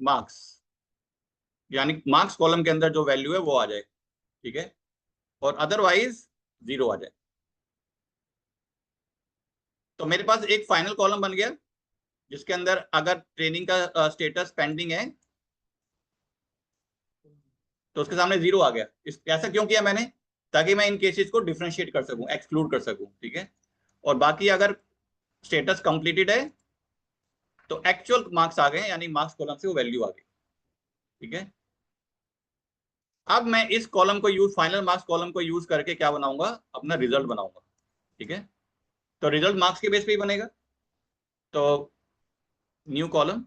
मार्क्स, यानी मार्क्स कॉलम के अंदर जो वैल्यू है वो आ जाए। ठीक है, और अदरवाइज 0 आ जाए। तो मेरे पास एक फाइनल कॉलम बन गया जिसके अंदर अगर ट्रेनिंग का स्टेटस पेंडिंग है तो उसके सामने 0 आ गया। ऐसा क्यों किया मैंने? ताकि मैं इन केसेस को डिफरेंशिएट कर सकूं, एक्सक्लूड कर सकूं। ठीक है, और बाकी अगर स्टेटस कंप्लीटेड है तो एक्चुअल मार्क्स आ गए, यानी मार्क्स कॉलम से वो वैल्यू आ गई। ठीक है, अब मैं इस कॉलम को यूज, फाइनल मार्क्स कॉलम को यूज करके क्या बनाऊंगा? अपना रिजल्ट बनाऊंगा। ठीक है, तो रिजल्ट मार्क्स के बेस पे ही बनेगा। तो न्यू कॉलम,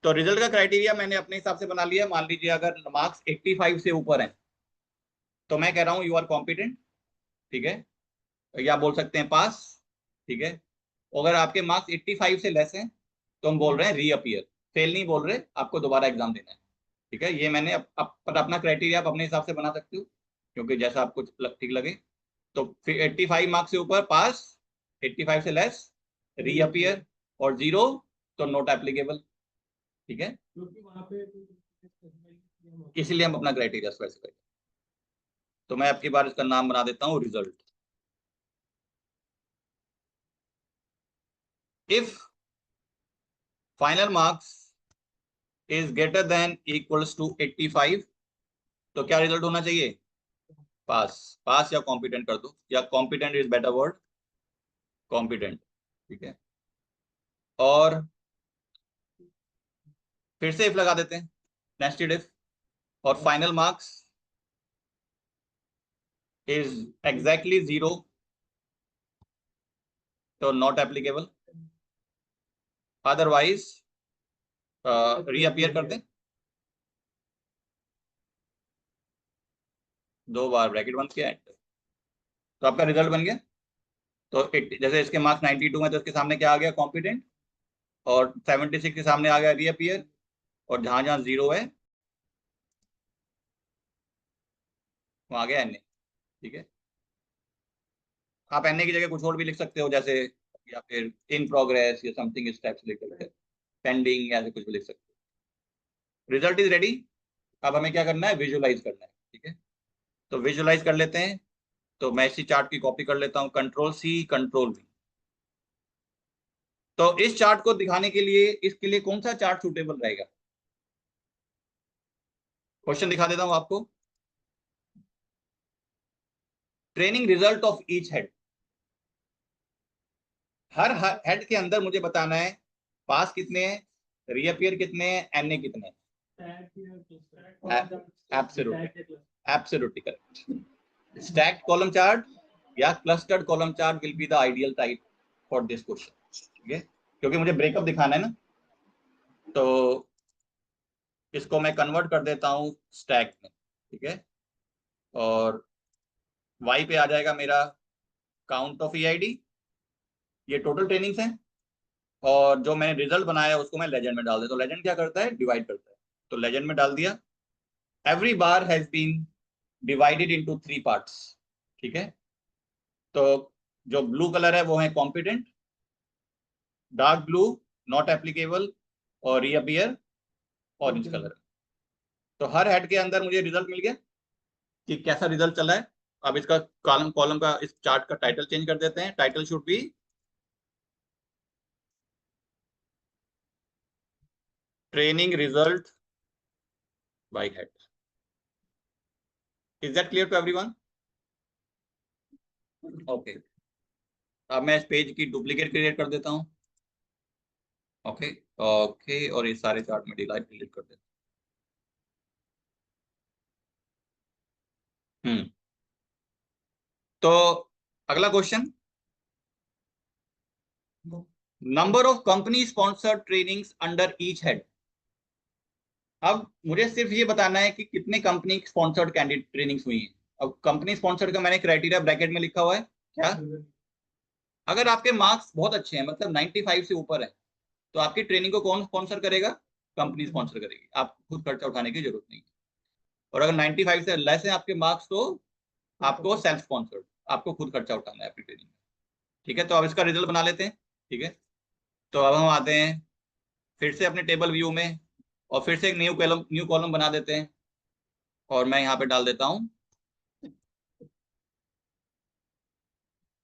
तो रिजल्ट का क्राइटेरिया मैंने अपने हिसाब से बना लिया। मान लीजिए अगर मार्क्स 85 से ऊपर है तो मैं कह रहा हूं यू आर कॉम्पिटेंट। ठीक है, या बोल सकते हैं पास। ठीक है, अगर आपके मार्क्स 85 से लेस हैं तो हम बोल रहे हैं रीअपियर, फेल नहीं बोल रहे, आपको दोबारा एग्जाम देना है। ठीक है, ये मैंने पर अपना क्राइटेरिया आप अपने हिसाब से बना सकते हो, क्योंकि जैसा आपको ठीक लगे। तो फिर 85 मार्क्स से ऊपर पास, 85 से लेस रीअपियर, और 0 तो नॉट एप्लीकेबल। ठीक है, क्योंकि वहाँ पे इसीलिए हम अपना क्राइटेरिया स्पेसिफाई। तो मैं आपकी बार इसका नाम बना देता हूँ result. If final marks is greater than equals to 85, तो क्या रिजल्ट होना चाहिए? पास, पास या कॉम्पिटेंट कर दो, या competent is better word, competent. ठीक है, और फिर से इफ लगा देते हैं, नेस्टेड इफ, और फाइनल मार्क्स इज एग्जैक्टली 0 तो नॉट एप्लीकेबल, अदरवाइज रीअपियर कर दें, 2 बार ब्रैकेट बंद किया, एंटर। तो आपका रिजल्ट बन गया। तो जैसे इसके मार्क्स 92 है तो इसके सामने क्या आ गया? कॉम्पिटेंट, और 76 के सामने आ गया रीअपियर, और जहां जहां 0 है वहां आ गया एनए। ठीक है, आप एनए की जगह कुछ और भी लिख सकते हो, जैसे या फिर इन प्रोग्रेस या समथिंग इस टाइप से लिख सकते हैं, पेंडिंग, ऐसे कुछ भी लिख सकते हो। Result is ready. अब हमें क्या करना है? विजुअलाइज करना है। ठीक है, तो विजुअलाइज कर लेते हैं। तो मैं इसी चार्ट की कॉपी कर लेता हूँ, कंट्रोल सी, कंट्रोल वी। तो इस चार्ट को दिखाने के लिए, इसके लिए कौन सा चार्ट सूटेबल रहेगा? क्वेश्चन दिखा देता हूं आपको। Training result of each head. Her head के अंदर मुझे बताना है पास कितने हैं, रीअपियर कितने हैं, एनए कितने हैं। Absolutely correct. Stacked column chart या clustered column chart will be the ideal type for this question. ठीक है, क्योंकि मुझे ब्रेकअप दिखाना है ना, तो इसको मैं कन्वर्ट कर देता हूँ स्टैक में। ठीक है, और y पे आ जाएगा मेरा काउंट ऑफ EID, ये टोटल ट्रेनिंग्स हैं, और जो मैंने रिजल्ट बनाया उसको मैं लेजेंड में डाल देता हूँ। लेजेंड क्या करता है, डिवाइड करता है, तो लेजेंड में डाल दिया। Every bar has been divided into 3 parts. ठीक है, तो जो ब्लू कलर है वो है competent, dark blue not applicable, और रीअपियर ऑरेंज कलर। तो हर हेड के अंदर मुझे रिजल्ट मिल गया कि कैसा रिजल्ट चला है। अब इसका कॉलम का, इस चार्ट का टाइटल चेंज कर देते हैं। Title should be training result by head. Is that clear to everyone? Okay, अब मैं इस पेज की डुप्लीकेट क्रिएट कर देता हूँ। ओके ओके, और ये सारे चार्ट में डिलीट कर देता हूँ। तो अगला question, number of company sponsored trainings under each head. अब मुझे सिर्फ ये बताना है कि कितने कंपनी स्पॉन्सर्ड कैंडिडेट ट्रेनिंग्स हुई हैं। अब कंपनी स्पॉन्सर्ड का मैंने क्राइटेरिया ब्रैकेट में लिखा हुआ है क्या, अगर आपके मार्क्स बहुत अच्छे हैं, मतलब 95 से ऊपर है, तो आपकी ट्रेनिंग को कौन स्पॉन्सर करेगा, कंपनी स्पॉन्सर करेगी, आप खुद खर्चा उठाने की जरूरत नहीं। और अगर 95 से लेस है आपके मार्क्स, तो आपको सेल्फ स्पॉन्सर्ड, आपको खुद खर्चा उठाना है अपनी ट्रेनिंग में। ठीक है, तो अब इसका रिजल्ट बना लेते हैं। ठीक है, तो अब हम आते हैं फिर से अपने टेबल व्यू में, और फिर से एक न्यू कॉलम बना देते हैं, और मैं यहाँ पे डाल देता हूँ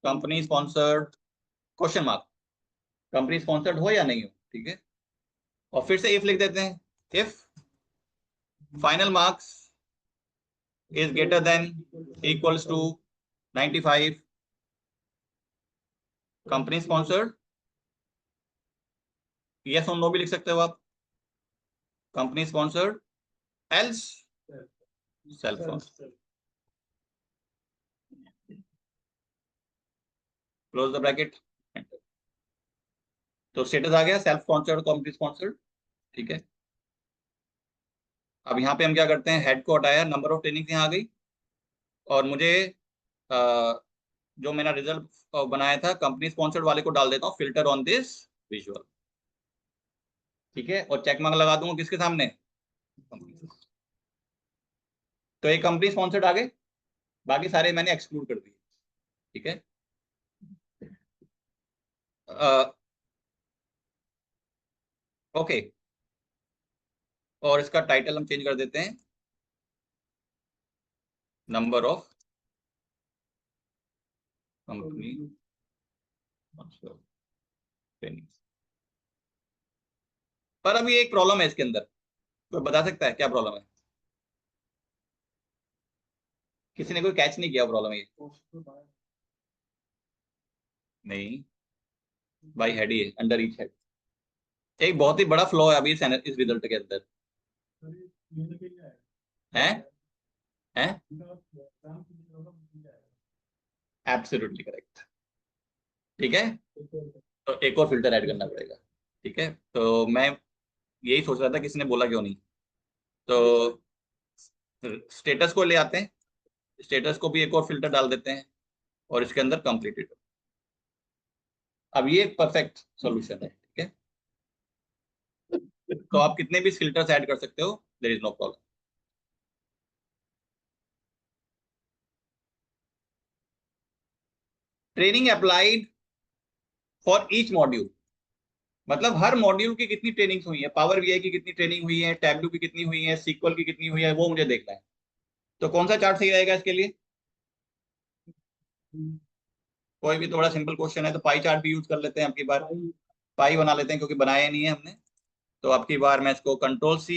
company sponsored question mark, company sponsored हो या नहीं हो। ठीक है, और फिर से इफ लिख देते हैं, if final marks is greater than equals to 95 company sponsored, yes और नो भी लिख सकते हो आप, company sponsored else self sponsored. Close the bracket. तो स्टेटस आ गया सेल्फ स्पॉन्सर्ड, कंपनी स्पॉन्सर्ड। ठीक है, अब यहाँ पे हम क्या करते हैं, हेड को हटाया, नंबर ऑफ ट्रेनिंग यहाँ आ गई, और मुझे जो मैंने रिजल्ट बनाया था कंपनी स्पॉन्सर्ड वाले को डाल देता हूँ, फिल्टर ऑन दिस विजुअल। ठीक है, और चेक मार्क लगा दूंगा किसके सामने, तो एक कंपनी स्पॉन्सर्ड आ गए, बाकी सारे मैंने एक्सक्लूड कर दिए। ठीक है, ओके, और इसका टाइटल हम चेंज कर देते हैं, नंबर ऑफ कंपनी ट्रेनिंग। पर अभी एक प्रॉब्लम है इसके अंदर, कोई बता सकता है क्या प्रॉब्लम है? किसी ने कोई कैच नहीं किया प्रॉब्लम ये? नहीं, बाई हेड ही है, अंडर ईच हेड। एक बहुत ही बड़ा फ्लॉ है अभी इस रिजल्ट के अंदर है, हैं? Absolutely correct. ठीक है, तो एक और फिल्टर ऐड करना पड़ेगा। ठीक है, तो मैं यही सोच रहा था किसी ने बोला क्यों नहीं, तो स्टेटस को ले आते हैं, स्टेटस को भी एक और फिल्टर डाल देते हैं, और इसके अंदर कंप्लीटेड। अब ये परफेक्ट सॉल्यूशन है। ठीक है, तो आप कितने भी फिल्टर्स ऐड कर सकते हो, there is no problem. Training applied for each module, मतलब हर मॉड्यूल की कितनी ट्रेनिंग हुई है, पावर बीआई की कितनी ट्रेनिंग हुई है, टैबलू की कितनी हुई है, सीक्वल की कितनी हुई है, वो मुझे देखना है। तो कौन सा चार्ट सही रहेगा इसके लिए? कोई भी थोड़ा सिंपल क्वेश्चन है तो पाई चार्ट भी यूज कर लेते हैं, आपकी बार पाई बना लेते हैं क्योंकि बनाया नहीं है हमने। तो आपकी बार मैं इसको कंट्रोल-C,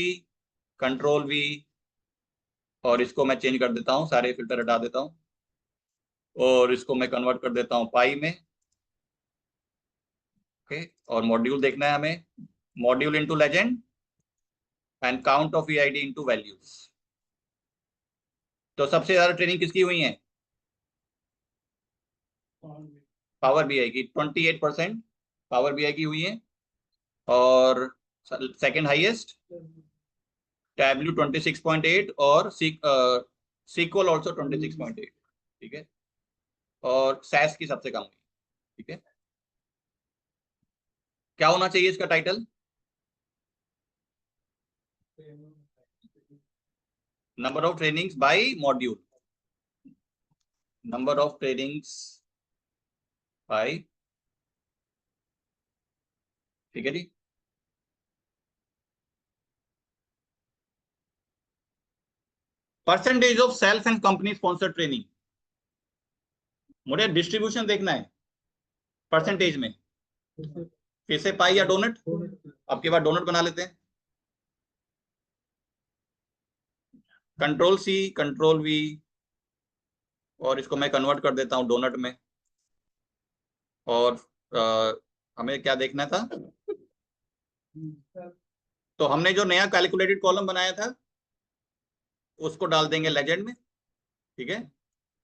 कंट्रोल-V, और इसको मैं चेंज कर देता हूँ, सारे फिल्टर हटा देता हूँ, और इसको मैं कन्वर्ट कर देता हूँ पाई में। ओके, और मॉड्यूल देखना है हमें, module into legend and count of EID into values. तो सबसे ज्यादा ट्रेनिंग किसकी हुई है? पावर बीआई की 28% पावर बीआई की हुई है, और सेकंड हाईएस्ट टैबल्यू 26.8 और सीक्वल ऑल्सो 26.8। ठीक है, और सैस की सबसे कम हुई। ठीक है, क्या होना चाहिए इसका title? Number of trainings by module, number of trainings by. ठीक है जी, percentage of self and company sponsored training. मुझे डिस्ट्रीब्यूशन देखना है परसेंटेज में, फिर से पाई या डोनट? आपके पास डोनट बना लेते हैं, कंट्रोल सी कंट्रोल वी, और इसको मैं कन्वर्ट कर देता हूं डोनट में। और हमें क्या देखना था? तो हमने जो नया कैलकुलेटेड कॉलम बनाया था उसको डाल देंगे लेजेंड में। ठीक है,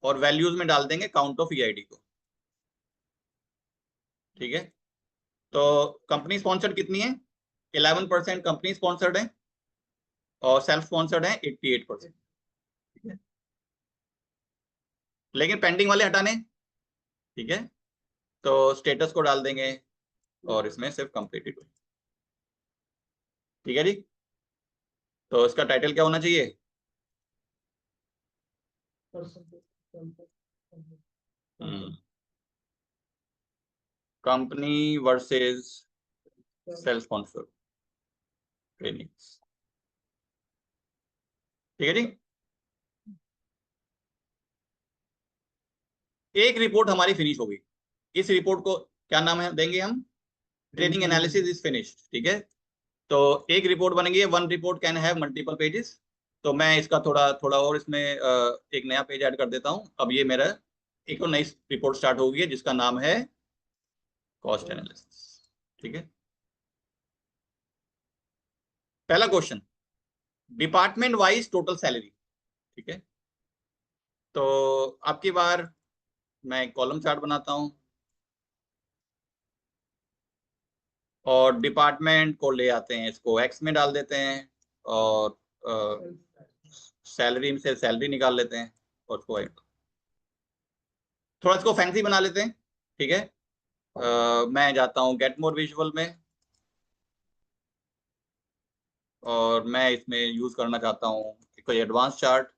और वैल्यूज में डाल देंगे काउंट ऑफ ईआईडी को। ठीक है, तो कंपनी स्पॉन्सर्ड कितनी है? 11% कंपनी स्पॉन्सर्ड है, और सेल्फ स्पॉन्सर्ड है 88%। ठीक है, लेकिन पेंडिंग वाले हटाने। ठीक है, तो स्टेटस को डाल देंगे और इसमें सिर्फ कंप्लीटेड। ठीक है जी, तो इसका टाइटल क्या होना चाहिए? Company versus self sponsored trainings. ठीक है जी, एक रिपोर्ट हमारी फिनिश होगी। इस रिपोर्ट को क्या नाम है देंगे हम? Training analysis is finished. ठीक है, तो एक रिपोर्ट बन गई है। One report can have multiple pages. तो मैं इसका थोड़ा थोड़ा और इसमें एक नया पेज ऐड कर देता हूं। अब ये मेरा एक और नई रिपोर्ट स्टार्ट हो गई है जिसका नाम है कॉस्ट एनालिसिस। ठीक है, पहला question, department wise total salary. ठीक है, तो आपकी बार मैं कॉलम चार्ट बनाता हूं और डिपार्टमेंट को ले आते हैं, इसको एक्स में डाल देते हैं, और सैलरी से सैलरी निकाल लेते हैं और उसको थोड़ा इसको फैंसी बना लेते हैं। ठीक है, मैं जाता हूँ गेट मोर विजुअल में, और मैं इसमें यूज करना चाहता हूँ कोई एडवांस चार्ट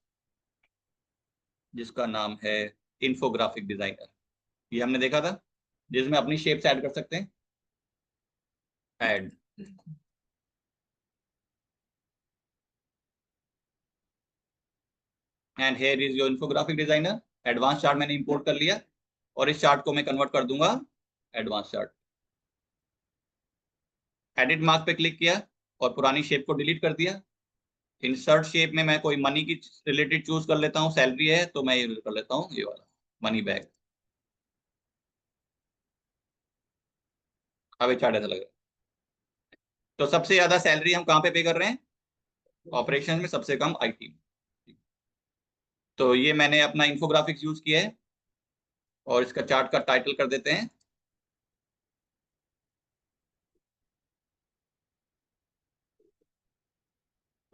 जिसका नाम है इन्फोग्राफिक डिजाइनर। ये हमने देखा था, जिसमें अपनी शेप्स ऐड कर सकते हैं। Add, and here is your infographic designer. Advance chart मैंने इंपोर्ट कर लिया, और इस चार्ट को मैं कन्वर्ट कर दूंगा एडवांस चार्ट। एडिट मार्क पे क्लिक किया और पुरानी शेप को डिलीट कर दिया। इंसर्ट शेप में मैं कोई मनी की रिलेटेड चूज कर लेता हूँ, सैलरी है तो मैं ये कर लेता हूँ, ये वाला मनी बैग। अब ये चार्ट ऐसा लग रहा है। तो सबसे ज्यादा सैलरी हम कहाँ पे कर रहे हैं? ऑपरेशन में, सबसे कम आईटी में। तो ये मैंने अपना इन्फोग्राफिक्स यूज किया है, और इसका चार्ट का टाइटल कर देते हैं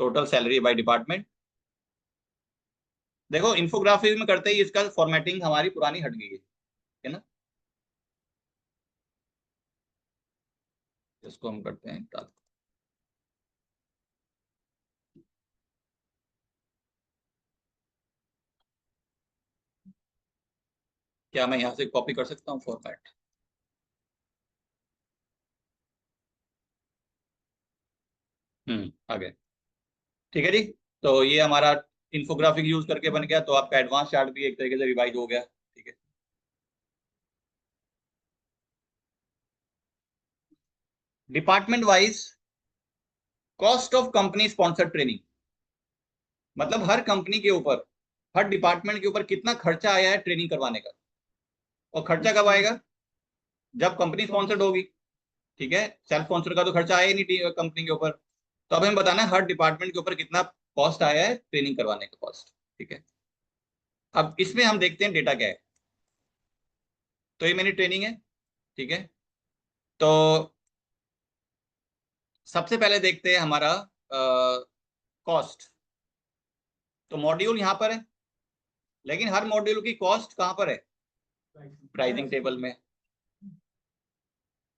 टोटल सैलरी बाय डिपार्टमेंट। देखो इन्फोग्राफिक्स में करते ही इसका फॉर्मेटिंग हमारी पुरानी हट गई है ना। इसको हम करते हैं क्या मैं यहाँ से कॉपी कर सकता हूँ फॉर्मेट? आ गया। ठीक है जी, तो ये हमारा इन्फोग्राफिक यूज करके बन गया, तो आपका एडवांस चार्ट भी एक तरीके से रिवाइज हो गया। ठीक है, department wise cost of company sponsored training, मतलब हर कंपनी के ऊपर, हर डिपार्टमेंट के ऊपर कितना खर्चा आया है ट्रेनिंग करवाने का। और खर्चा कब आएगा? जब कंपनी स्पॉन्सर्ड होगी। ठीक है, सेल्फ स्पॉन्सर का तो खर्चा आया ही नहीं कंपनी के ऊपर। तो अब हमें बताना है हर डिपार्टमेंट के ऊपर कितना कॉस्ट आया है ट्रेनिंग करवाने का कॉस्ट। ठीक है, अब इसमें हम देखते हैं डेटा क्या है। तो ये मेरी ट्रेनिंग है। ठीक है, तो सबसे पहले देखते हैं हमारा कॉस्ट। तो मॉड्यूल यहाँ पर है, लेकिन हर मॉड्यूल की कॉस्ट कहाँ पर है? प्राइसिंग टेबल में।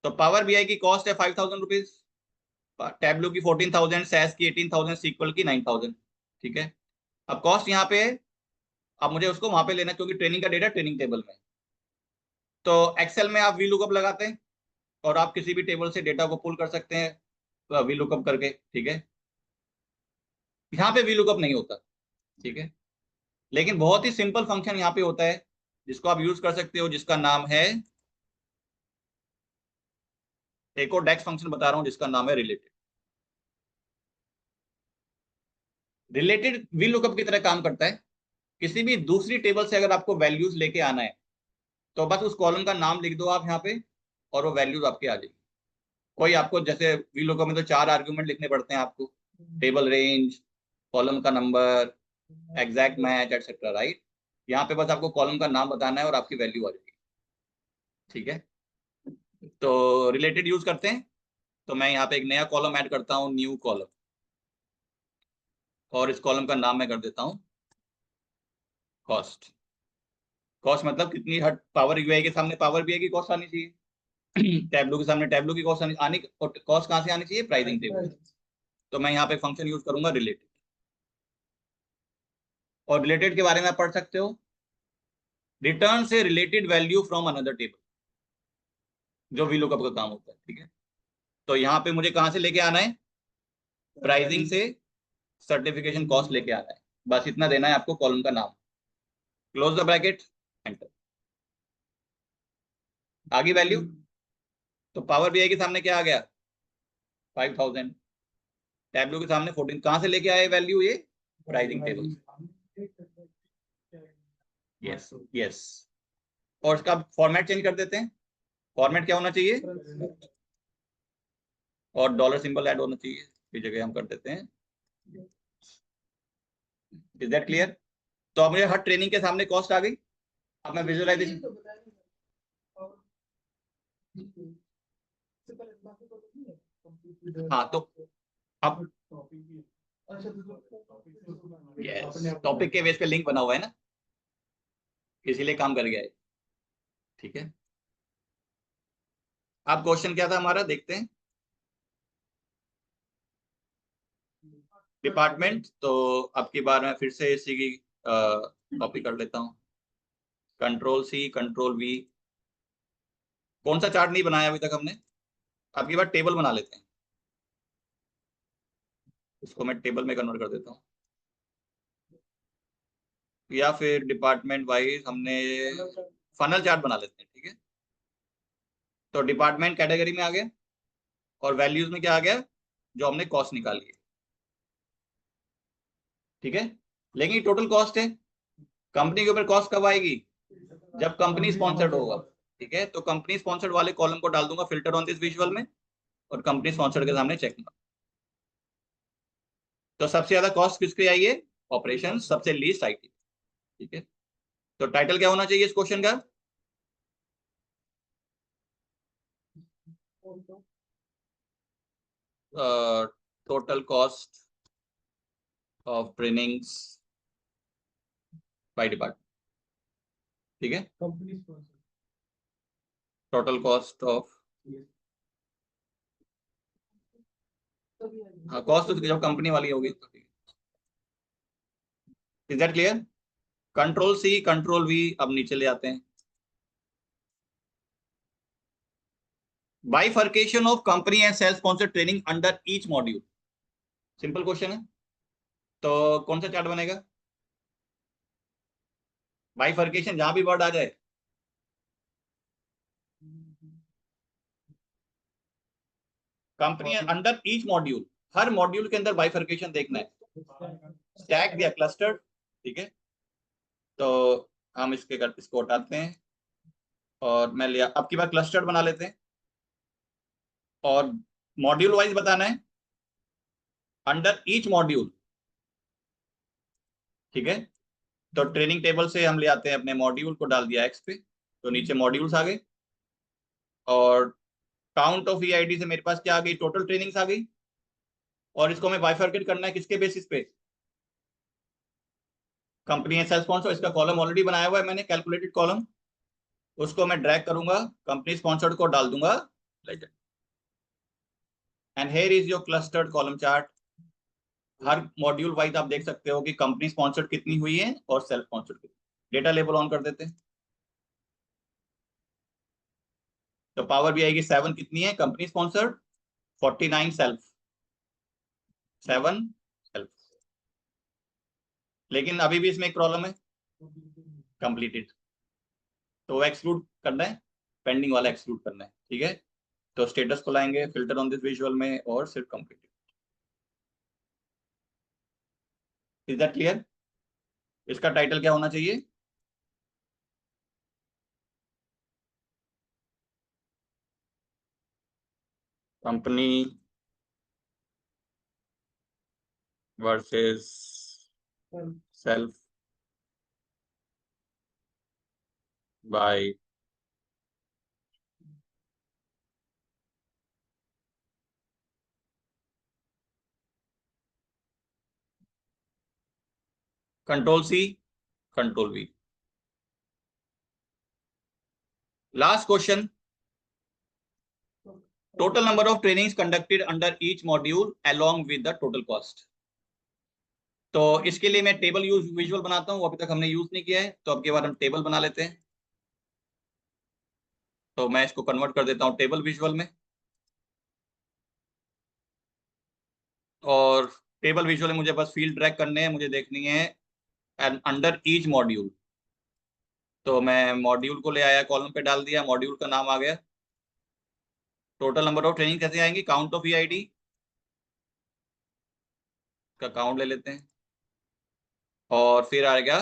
तो पावर बीआई की कॉस्ट है 5,000 रुपीज, टैबलू की 14,000, सैस की 18,000, सीक्वल की 9,000। ठीक है, अब कॉस्ट यहाँ पे है, अब मुझे उसको वहां पे लेना क्योंकि ट्रेनिंग का डेटा ट्रेनिंग टेबल में। तो एक्सेल में आप वी लुकअप लगाते हैं और आप किसी भी टेबल से डेटा को पुल कर सकते हैं वी लुकअप करके। ठीक है, यहाँ पे वी लुकअप नहीं होता। ठीक है, लेकिन बहुत ही सिंपल फंक्शन यहाँ पे होता है जिसको आप यूज कर सकते हो, जिसका नाम है, एक और डेक्स फंक्शन बता रहा हूं जिसका नाम है रिलेटेड। रिलेटेड वी लुकअप की तरह काम करता है। किसी भी दूसरी टेबल से अगर आपको वैल्यूज लेके आना है तो बस उस कॉलम का नाम लिख दो आप यहाँ पे और वो वैल्यूज आपके आ जाएगी। कोई आपको, जैसे वी लुकअप में तो 4 आर्ग्यूमेंट लिखने पड़ते हैं आपको, टेबल रेंज, कॉलम का number, exact match etcetera, right. यहाँ पे बस आपको कॉलम का नाम बताना है और आपकी वैल्यू आ जाएगी। ठीक है, तो रिलेटेड यूज करते हैं। तो मैं यहाँ पे एक नया कॉलम ऐड करता हूँ, न्यू कॉलम, और इस कॉलम का नाम मैं कर देता हूँ कॉस्ट। कॉस्ट मतलब कितनी हट पावर यूआई के सामने पावर बीआई की कॉस्ट आनी चाहिए, टैबलू के सामने टैबलू की कॉस्ट आनी, और कॉस्ट कहाँ से आनी चाहिए? Pricing table. तो मैं यहाँ पे फंक्शन यूज करूंगा रिलेटेड, और रिलेटेड के बारे में आप पढ़ सकते हो, रिटर्न से related value from another table, जो वी लुकअप का काम होता है। ठीक है, तो यहाँ पे मुझे कहाँ से लेके आना है? प्राइसिंग से सर्टिफिकेशन कॉस्ट लेके आना है। बस इतना देना है आपको, कॉलम का नाम, क्लोज द ब्रैकेट, एंटर। आगे वैल्यू, तो पावर बीआई के सामने क्या आ गया? 5,000। टैबलू के सामने 14। कहाँ से लेके आए वैल्यू? ये प्राइसिंग टेबल। यस यस, और इसका फॉर्मेट चेंज कर देते हैं। फॉर्मेट क्या होना चाहिए? और डॉलर सिंबल ऐड होना चाहिए, इस जगह हम कर देते हैं। Is that clear? तो अब मुझे हर ट्रेनिंग के सामने कॉस्ट आ गई। अब मैं विजुअलाइजेशन, हाँ तो अब यस, टॉपिक के बेस पे लिंक बना हुआ है ना, इसीलिए काम कर गया है। ठीक है, अब क्वेश्चन क्या था हमारा, देखते हैं। डिपार्टमेंट, तो अब की बार मैं फिर से इसी की कॉपी कर लेता हूँ, कंट्रोल सी कंट्रोल वी। कौन सा चार्ट नहीं बनाया अभी तक हमने? अब की बार टेबल बना लेते हैं, इसको मैं टेबल में कन्वर्ट कर देता हूँ, या फिर डिपार्टमेंट वाइज हमने फनल चार्ट बना लेते हैं। ठीक है, तो डिपार्टमेंट कैटेगरी में आ गया, और वैल्यूज में क्या आ गया? जो हमने कॉस्ट निकाली है। ठीक है, लेकिन टोटल कॉस्ट है। कंपनी के ऊपर कॉस्ट कब आएगी? जब कंपनी स्पॉन्सर्ड होगा। ठीक है, तो कंपनी स्पॉन्सर्ड वाले कॉलम को डाल दूंगा फिल्टर ऑन दिस विजुअल में, और कंपनी स्पॉन्सर्ड के सामने चेक मार्क। तो सबसे ज्यादा कॉस्ट किसकी आई है? ऑपरेशन, सबसे लीस्ट आईटी। ठीक है, तो टाइटल क्या होना चाहिए इस क्वेश्चन का? Total cost of trainings by department. ठीक है, टोटल कॉस्ट ऑफ, हाँ कॉस्ट तो जब कंपनी वाली होगी तो ठीक है। Is that clear? Control C control V, अब नीचे ले आते हैं। Bifurcation of company and self sponsored training under each module. Simple question है, तो कौन सा चार्ट बनेगा? बाइफर्केशन, जहां भी वर्ड आ जाए, कंपनी अंडर ईच मॉड्यूल, हर मॉड्यूल के अंदर बाइफर्केशन देखना है, स्टैक या क्लस्टर। ठीक है, तो हम इसको हटाते हैं, और मैं लिया, अब की बार क्लस्टर बना लेते हैं। और मॉड्यूल वाइज बताना है, अंडर ईच मॉड्यूल। ठीक है, तो ट्रेनिंग टेबल से हम ले आते हैं अपने मॉड्यूल को, डाल दिया एक्स पे, तो नीचे मॉड्यूल्स आ गए, और काउंट ऑफ ईआईडी से मेरे पास क्या आ गई, टोटल ट्रेनिंग्स आ गई। और इसको हमें बाइफरकेट करना है किसके बेसिस पे, कंपनी सेल्फ स्पॉन्सर, इसका कॉलम ऑलरेडी बनाया हुआ है मैंने, कैलकुलेटेड कॉलम, उसको मैं ड्रैग करूंगा, कंपनी स्पॉन्सर्ड को डाल दूंगा, and here is your clustered column chart. Her module wise आप देख सकते हो कि कंपनी स्पॉन्सर्ड कितनी हुई है और सेल्फ स्पॉन्सर्ड कितनी। डेटा लेबल ऑन कर देते हैं, तो पावर भी आएगी 7 कितनी है कंपनी स्पॉन्सर्ड, 49 सेल्फ, 7 सेल्फ। लेकिन अभी भी इसमें एक प्रॉब्लम है, कंप्लीटेड, तो वो एक्सक्लूड करना है, पेंडिंग वाला एक्सक्लूड करना है। ठीक है, तो स्टेटस को लाएंगे फिल्टर ऑन दिस विजुअल में और सिर्फ कंप्लीटेड। Is that clear? इसका टाइटल क्या होना चाहिए, company versus self by control C, control V. Last question, total number of trainings conducted under each module along with the total cost। तो इसके लिए मैं टेबल यूज विजुअल बनाता हूँ, अभी तक हमने यूज नहीं किया है, तो अब के बाद हम टेबल बना लेते हैं। तो मैं इसको कन्वर्ट कर देता हूँ टेबल विजुअल में, और टेबल विजुअल में मुझे बस फील्ड ड्रैग करने हैं, मुझे देखनी है अंडर ईच मॉड्यूल। तो मैं मॉड्यूल को ले आया, कॉलम पे डाल दिया, मॉड्यूल का नाम आ गया, टोटल नंबर ऑफ ट्रेनिंग कैसे आएंगी, काउंट ऑफ ईआईडी का काउंट ले लेते हैं, और फिर आएगा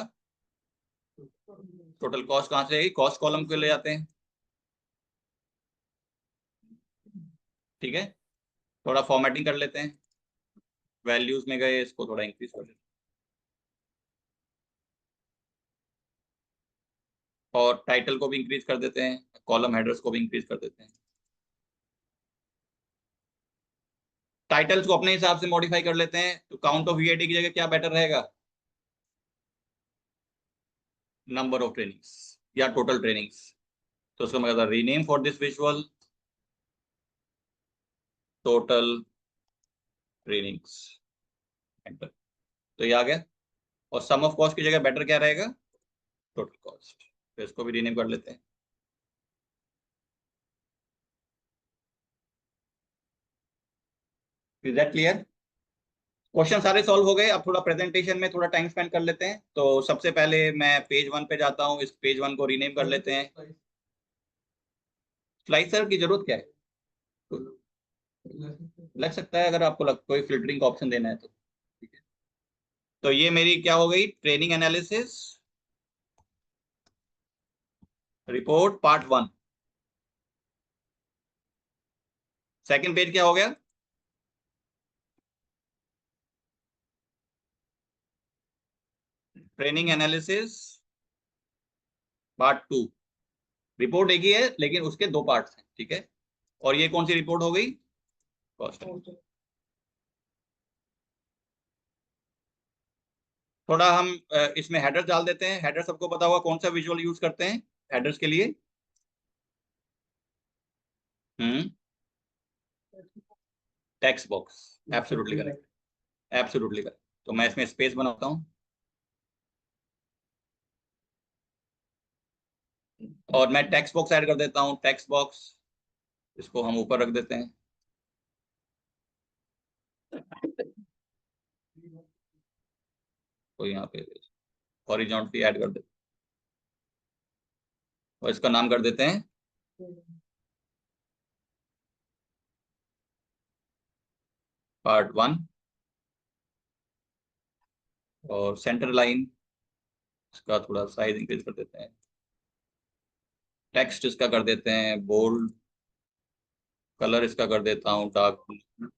टोटल कॉस्ट, कहाँ से आएगी, कॉस्ट कॉलम को ले जाते हैं। ठीक है, थोड़ा फॉर्मेटिंग कर लेते हैं, वैल्यूज में गए, इसको थोड़ा इंक्रीज कर लेते हैं, और टाइटल को भी इंक्रीज कर देते हैं, कॉलम हेडर्स को भी इंक्रीज कर देते हैं। टाइटल्स को अपने हिसाब से मॉडिफाई कर लेते हैं, तो काउंट ऑफ वीआईडी की जगह क्या बेटर रहेगा, नंबर ऑफ ट्रेनिंग्स या टोटल ट्रेनिंग्स। तो उसको मैं कहता rename for this visual total trainings, enter. तो ये आ गया, और सम ऑफ कॉस्ट की जगह बेटर क्या रहेगा, टोटल कॉस्ट। तो इसको भी रीनेम कर लेते हैं। Is that clear? क्वेश्चन सारे सॉल्व हो गए, अब थोड़ा प्रेजेंटेशन में थोड़ा टाइम स्पेंड कर लेते हैं। तो सबसे पहले मैं पेज 1 पे जाता हूँ, इस पेज 1 को रीनेम कर लेते हैं। स्लाइसर की जरूरत क्या है, लग सकता है अगर आपको कोई फिल्टरिंग का ऑप्शन देना है तो। ठीक है, तो ये मेरी क्या हो गई, training analysis report part 1। Second page क्या हो गया, ट्रेनिंग एनालिसिस पार्ट 2। रिपोर्ट एक ही है लेकिन उसके 2 पार्ट्स हैं। ठीक है, और ये कौन सी रिपोर्ट हो गई, कॉस्ट। थोड़ा हम इसमें हेडर डाल देते हैं। हेडर सबको पता होगा कौन सा विजुअल यूज करते हैं हेडर्स के लिए, text box, absolutely correct, absolutely correct. तो मैं इसमें स्पेस बनाता हूँ, और मैं टेक्स्ट बॉक्स ऐड कर देता हूँ, टेक्स्ट बॉक्स, इसको हम ऊपर रख देते हैं, तो यहाँ पे हॉरिजॉन्टली ऐड कर देते हैं, और इसका नाम कर देते हैं पार्ट 1, और सेंटर लाइन इसका थोड़ा साइज इंक्रीज कर देते हैं, टेक्स्ट इसका कर देते हैं बोल्ड, कलर इसका कर देता हूँ डार्क ब्लू,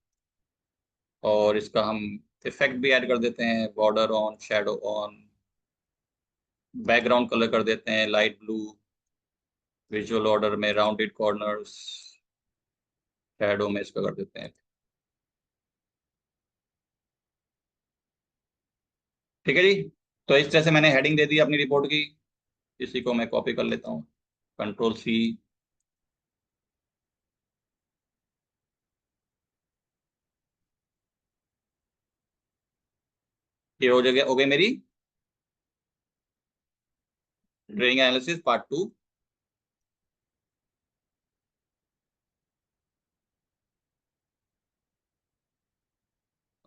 और इसका हम इफेक्ट भी ऐड कर देते हैं, border on, shadow on, background colour कर देते हैं लाइट ब्लू, विजुअल ऑर्डर में राउंडेड कॉर्नर्स, शैडो में इसका कर देते हैं। ठीक है जी। तो इस तरह से मैंने हेडिंग दे दी अपनी रिपोर्ट की। इसी को मैं कॉपी कर लेता हूँ, Ctrl+C। ये हो गई मेरी ट्रेनिंग एनालिसिस पार्ट 2।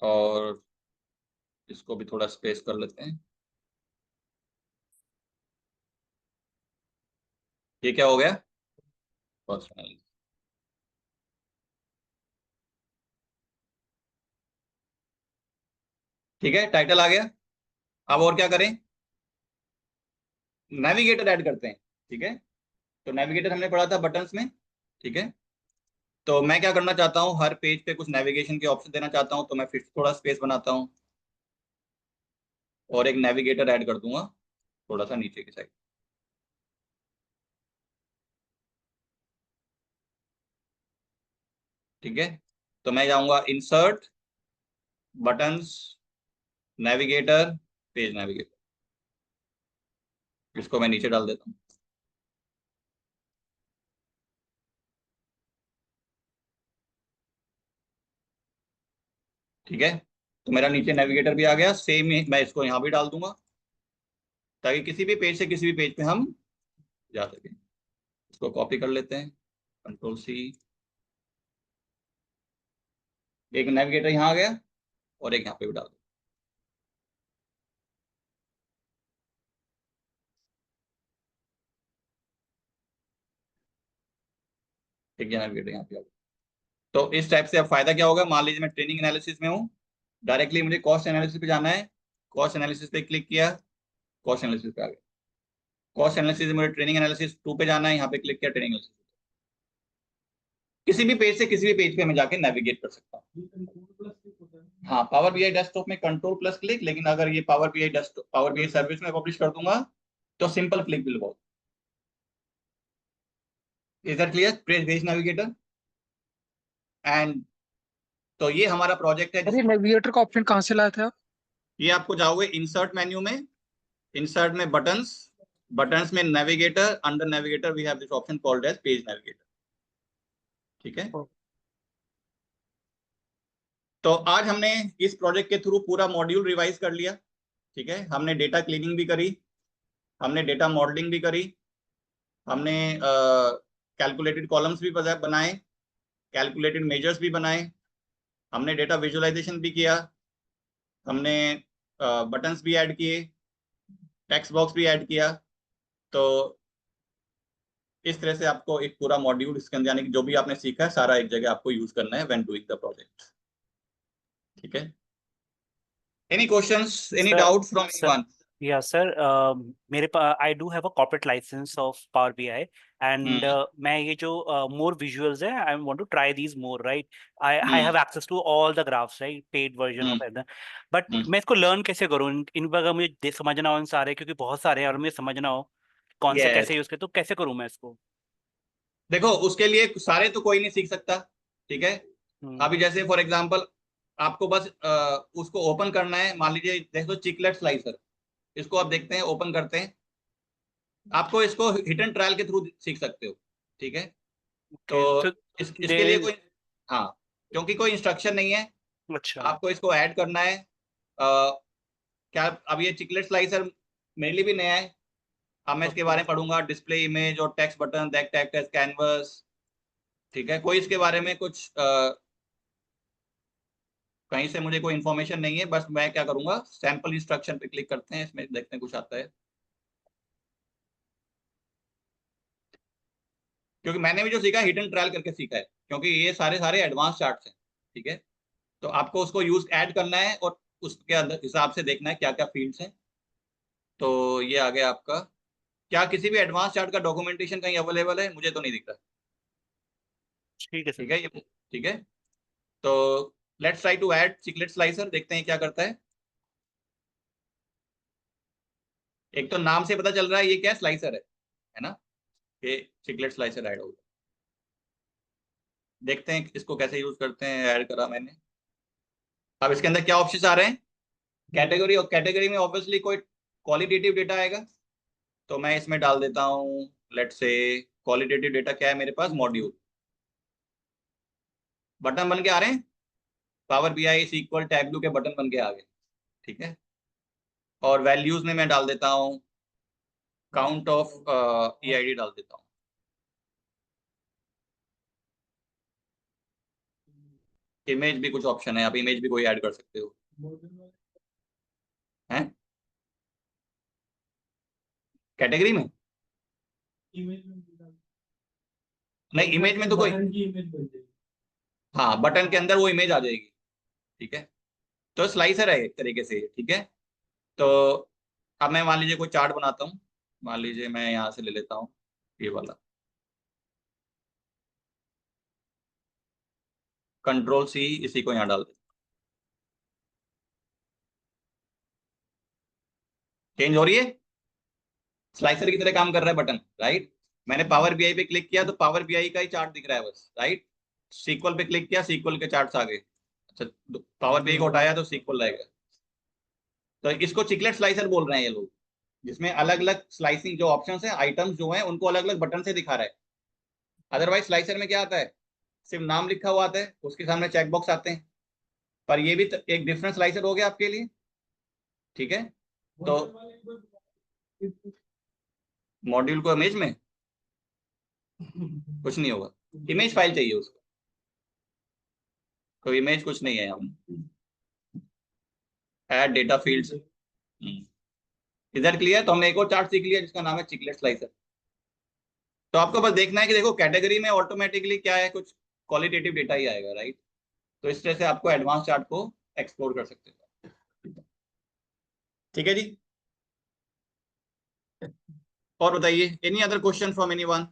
और इसको भी थोड़ा स्पेस कर लेते हैं। ये क्या हो गया? पर्सनल। ठीक है, टाइटल आ गया। अब और क्या करें? नेविगेटर ऐड करते हैं। ठीक है, तो नेविगेटर हमने पढ़ा था बटन्स में। ठीक है, तो मैं क्या करना चाहता हूँ, हर पेज पे कुछ नेविगेशन के ऑप्शन देना चाहता हूँ, तो मैं फिर थोड़ा स्पेस बनाता हूँ और एक नेविगेटर ऐड कर दूंगा थोड़ा सा नीचे की साइड। ठीक है, तो मैं जाऊंगा insert, buttons, navigator, page navigator, इसको मैं नीचे डाल देता हूँ। ठीक है, तो मेरा नीचे नेविगेटर भी आ गया। सेम मैं इसको यहाँ भी डाल दूंगा ताकि किसी भी पेज से किसी भी पेज पे हम जा सकें। इसको कॉपी कर लेते हैं, Ctrl+C। एक नेविगेटर यहाँ आ गया और एक यहाँ पे भी डाल दो। ठीक है, नेविगेटर यहाँ पे आ गया। तो इस टाइप से अब फायदा क्या होगा, मान लीजिए मैं ट्रेनिंग एनालिसिस में हूँ, डायरेक्टली मुझे कॉस्ट एनालिसिस पे जाना है, कॉस्ट एनालिसिस पे क्लिक किया, कॉस्ट एनालिसिस पे आ गया। कॉस्ट एनालिसिस से मुझे ट्रेनिंग एनालिसिस 2 पे जाना है, यहाँ पे क्लिक किया, ट्रेनिंग एनालिसिस। किसी भी पेज से किसी भी पेज पे मैं जाके नेविगेट कर सकता हूँ। हाँ, पावर बीआई डेस्कटॉप में Ctrl+क्लिक, लेकिन अगर ये power BI desktop, power BI service में पब्लिश कर दूंगा तो simple click will work. Is that clear? Page navigator. And तो ये हमारा प्रोजेक्ट है अरे नेविगेटर का ऑप्शन कहाँ से लाया था? ये आपको जाओगे इंसर्ट मेन्यू में, इंसर्ट में बटन्स, बटन्स में navigator, under navigator we have this option called as page navigator. ठीक है, तो आज हमने इस प्रोजेक्ट के थ्रू पूरा मॉड्यूल रिवाइज कर लिया। ठीक है, हमने डेटा क्लीनिंग भी करी, हमने डेटा मॉडलिंग भी करी, हमने कैलकुलेटेड कॉलम्स भी बनाए, कैलकुलेटेड मेजर्स भी बनाए, हमने डेटा विजुअलाइजेशन भी किया, हमने बटन्स भी ऐड किए, टेक्स्ट बॉक्स भी ऐड किया। तो इस तरह से आपको एक पूरा मॉड्यूल इसके अंदर, यानी कि जो भी आपने सीखा है सारा एक जगह आपको यूज करना है व्हेन डूइंग द प्रोजेक्ट। ठीक है, any questions, any Sir, doubt from sir, anyone? yeah, sir. मेरे पास I do have a corporate license of Power BI, and मैं ये जो more visuals है, I want to try these more, right? I have access to all the graphs, right? Paid version of it. But मैं इसको learn कैसे करूँ? इन अगर मुझे समझना हो इन सारे, क्योंकि बहुत सारे हैं और मुझे समझना हो कौन से कैसे यूज करें, तो कैसे करूँ मैं इसको? देखो, उसके लिए सारे तो कोई नहीं सीख सकता। ठीक है, हम्म, अभी जैसे फॉर एग्जांपल आपको बस उसको ओपन करना है। मान लीजिए देखो चिकलेट स्लाइसर, इसको आप देखते हैं, ओपन करते हैं, आपको इसको हिट एंड ट्रायल के थ्रू सीख सकते हो। ठीक है, तो okay, so इसके there लिए is, कोई, हाँ, क्योंकि कोई इंस्ट्रक्शन नहीं है, अच्छा, आपको इसको ऐड करना है। क्या अब ये चिकलेट स्लाइसर मेरे लिए भी नया है, अब मैं इसके okay, बारे में पढ़ूंगा, डिस्प्ले इमेज और text button that act as canvas. ठीक है, कोई इसके बारे में कुछ कहीं से मुझे कोई इन्फॉर्मेशन नहीं है, बस मैं क्या करूंगा, सैंपल इंस्ट्रक्शन पे क्लिक करते हैं, इसमें देखते हैं कुछ आता है, क्योंकि मैंने भी जो सीखा हिट एंड ट्रायल करके सीखा है, क्योंकि ये सारे सारे एडवांस चार्ट्स हैं। ठीक है, तो आपको उसको यूज ऐड करना है और उसके अंदर हिसाब से देखना है क्या क्या फील्ड्स हैं। तो ये आ गया आपका। क्या किसी भी एडवांस चार्ट का डॉक्यूमेंटेशन कहीं अवेलेबल है? मुझे तो नहीं दिख रहा। ठीक है सर। ठीक है, ये ठीक है। तो let's try to add chiclet slicer, देखते हैं क्या करता है। एक तो नाम से पता चल रहा है ये क्या स्लाइसर है ना, ये चिकलेट स्लाइसर ऐड होगा। देखते हैं इसको कैसे यूज करते हैं। ऐड करा मैंने। अब इसके अंदर क्या ऑप्शंस आ रहे हैं, कैटेगरी, और कैटेगरी में ऑब्वियसली कोई क्वालिटेटिव डेटा आएगा, तो मैं इसमें डाल देता हूँ लेट्स से क्वालिटेटिव डेटा क्या है मेरे पास, मॉड्यूल। बटन बन के आ रहे हैं, पावर बीआई SQL टैबलू के बटन बन के आ गए। ठीक है, और वैल्यूज में मैं डाल देता हूँ काउंट ऑफ EID डाल देता हूँ। इमेज भी कुछ ऑप्शन है, आप इमेज भी कोई ऐड कर सकते हो हैं कैटेगरी में। नहीं, इमेज में तो कोई, हाँ बटन के अंदर वो इमेज आ जाएगी। ठीक है, तो स्लाइसर है एक तरीके से। ठीक है, तो अब मैं मान लीजिए कोई चार्ट बनाता हूँ। मान लीजिए मैं यहाँ से ले लेता हूँ ये वाला, Ctrl+C, इसी को यहाँ डाल देता हूँ। चेंज हो रही है, स्लाइसर की तरह काम कर रहा है बटन, राइट। मैंने पावर बीआई पे क्लिक किया तो पावर बीआई का ही चार्ट दिख रहा है बस, राइट। सीक्वल पे क्लिक किया, सीक्वल के चार्ट्स आ गए। अच्छा, पावर बीआई को हटाया तो सीक्वल रहेगा। तो इसको चिकलेट स्लाइसर बोल रहे हैं ये लोग, जिसमें अलग अलग स्लाइसिंग जो ऑप्शंस है, आइटम्स जो हैं उनको अलग अलग बटन से दिखा रहा है। अदरवाइज स्लाइसर में क्या आता है, सिर्फ नाम लिखा हुआ आता है, उसके सामने चेक बॉक्स आते हैं। पर ये भी एक डिफरेंट स्लाइसर हो गया आपके लिए। ठीक है, तो मॉड्यूल को इमेज में कुछ नहीं होगा, इमेज फाइल चाहिए उसको, तो इमेज कुछ नहीं है यहाँ। ऐड डेटा फील्ड्स, इधर क्लियर। तो हमने एक और चार्ट सीख लिया जिसका नाम है चिकलेट स्लाइसर। तो आपको बस देखना है कि देखो कैटेगरी में ऑटोमेटिकली क्या है, कुछ क्वालिटेटिव डेटा ही आएगा, राइट। तो इस तरह से आपको एडवांस चार्ट को एक्सप्लोर कर सकते हो। ठीक है जी, और बताइए, any other question from anyone.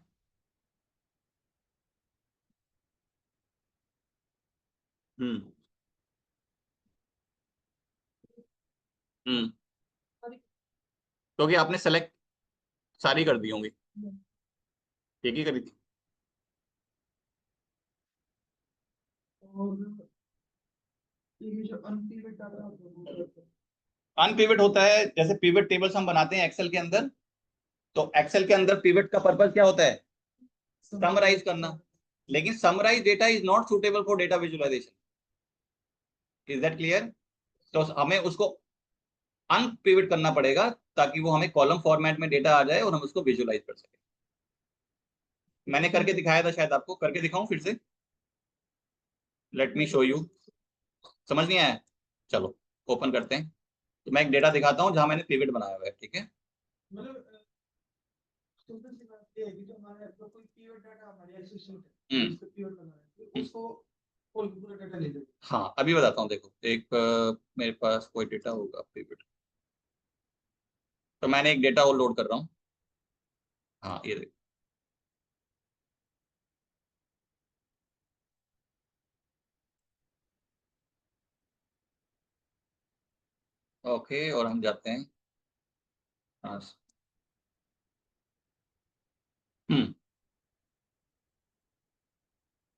Hmm hmm क्योंकि आपने सेलेक्ट सारी कर दी होंगी, एक ही करी थी। अनपिवट होता है, जैसे पिवट टेबल्स हम बनाते हैं एक्सेल के अंदर, तो एक्सेल के अंदर पिवट का पर्पस क्या होता है, समराइज करना। लेकिन summarize data is not suitable for data visualization, is that clear. तो हमें उसको अनपिवट करना पड़ेगा ताकि वो हमें कॉलम फॉर्मेट में डेटा आ जाए और हम उसको विजुअलाइज कर सकें। मैंने करके दिखाया था, शायद आपको करके दिखाऊं फिर से। Let me show you. समझ नहीं आया, चलो ओपन करते हैं। तो मैं एक डेटा दिखाता हूँ जहां मैंने पिवट बनाया हुआ है। ठीक है, हाँ अभी बताता हूँ। देखो एक मेरे पास कोई डेटा होगा पिवट, तो मैंने एक डेटा और लोड कर रहा हूँ। हाँ ये देखो, ओके, और हम जाते हैं। हाँ, हम्म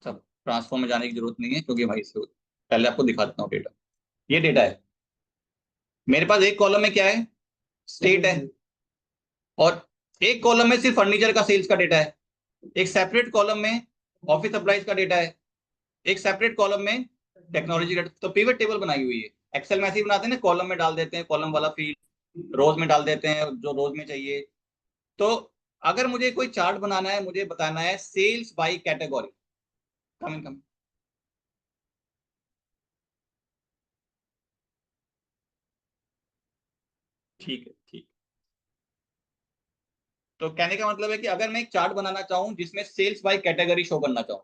सब ट्रांसफॉर्म में जाने की जरूरत नहीं है क्योंकि भाई से पहले आपको दिखा देता हूँ डेटा। ये डेटा है मेरे पास, एक कॉलम में क्या है, स्टेट है, और एक कॉलम में सिर्फ फर्नीचर का सेल्स का डेटा है, एक सेपरेट कॉलम में ऑफिस सप्लाईज का डेटा है, एक सेपरेट कॉलम में टेक्नोलॉजी का। तो पिवट टेबल बनाई हुई है। एक्सेल में ऐसे ही बनाते हैं ना, कॉलम में डाल देते हैं कॉलम वाला फील्ड, रोज में डाल देते हैं जो रोज में चाहिए। तो अगर मुझे कोई चार्ट बनाना है, मुझे बताना है सेल्स बाय कैटेगरी। कम कम, ठीक है ठीक। तो कहने का मतलब है कि अगर मैं एक चार्ट बनाना चाहूं जिसमें सेल्स बाय कैटेगरी शो करना चाहूं,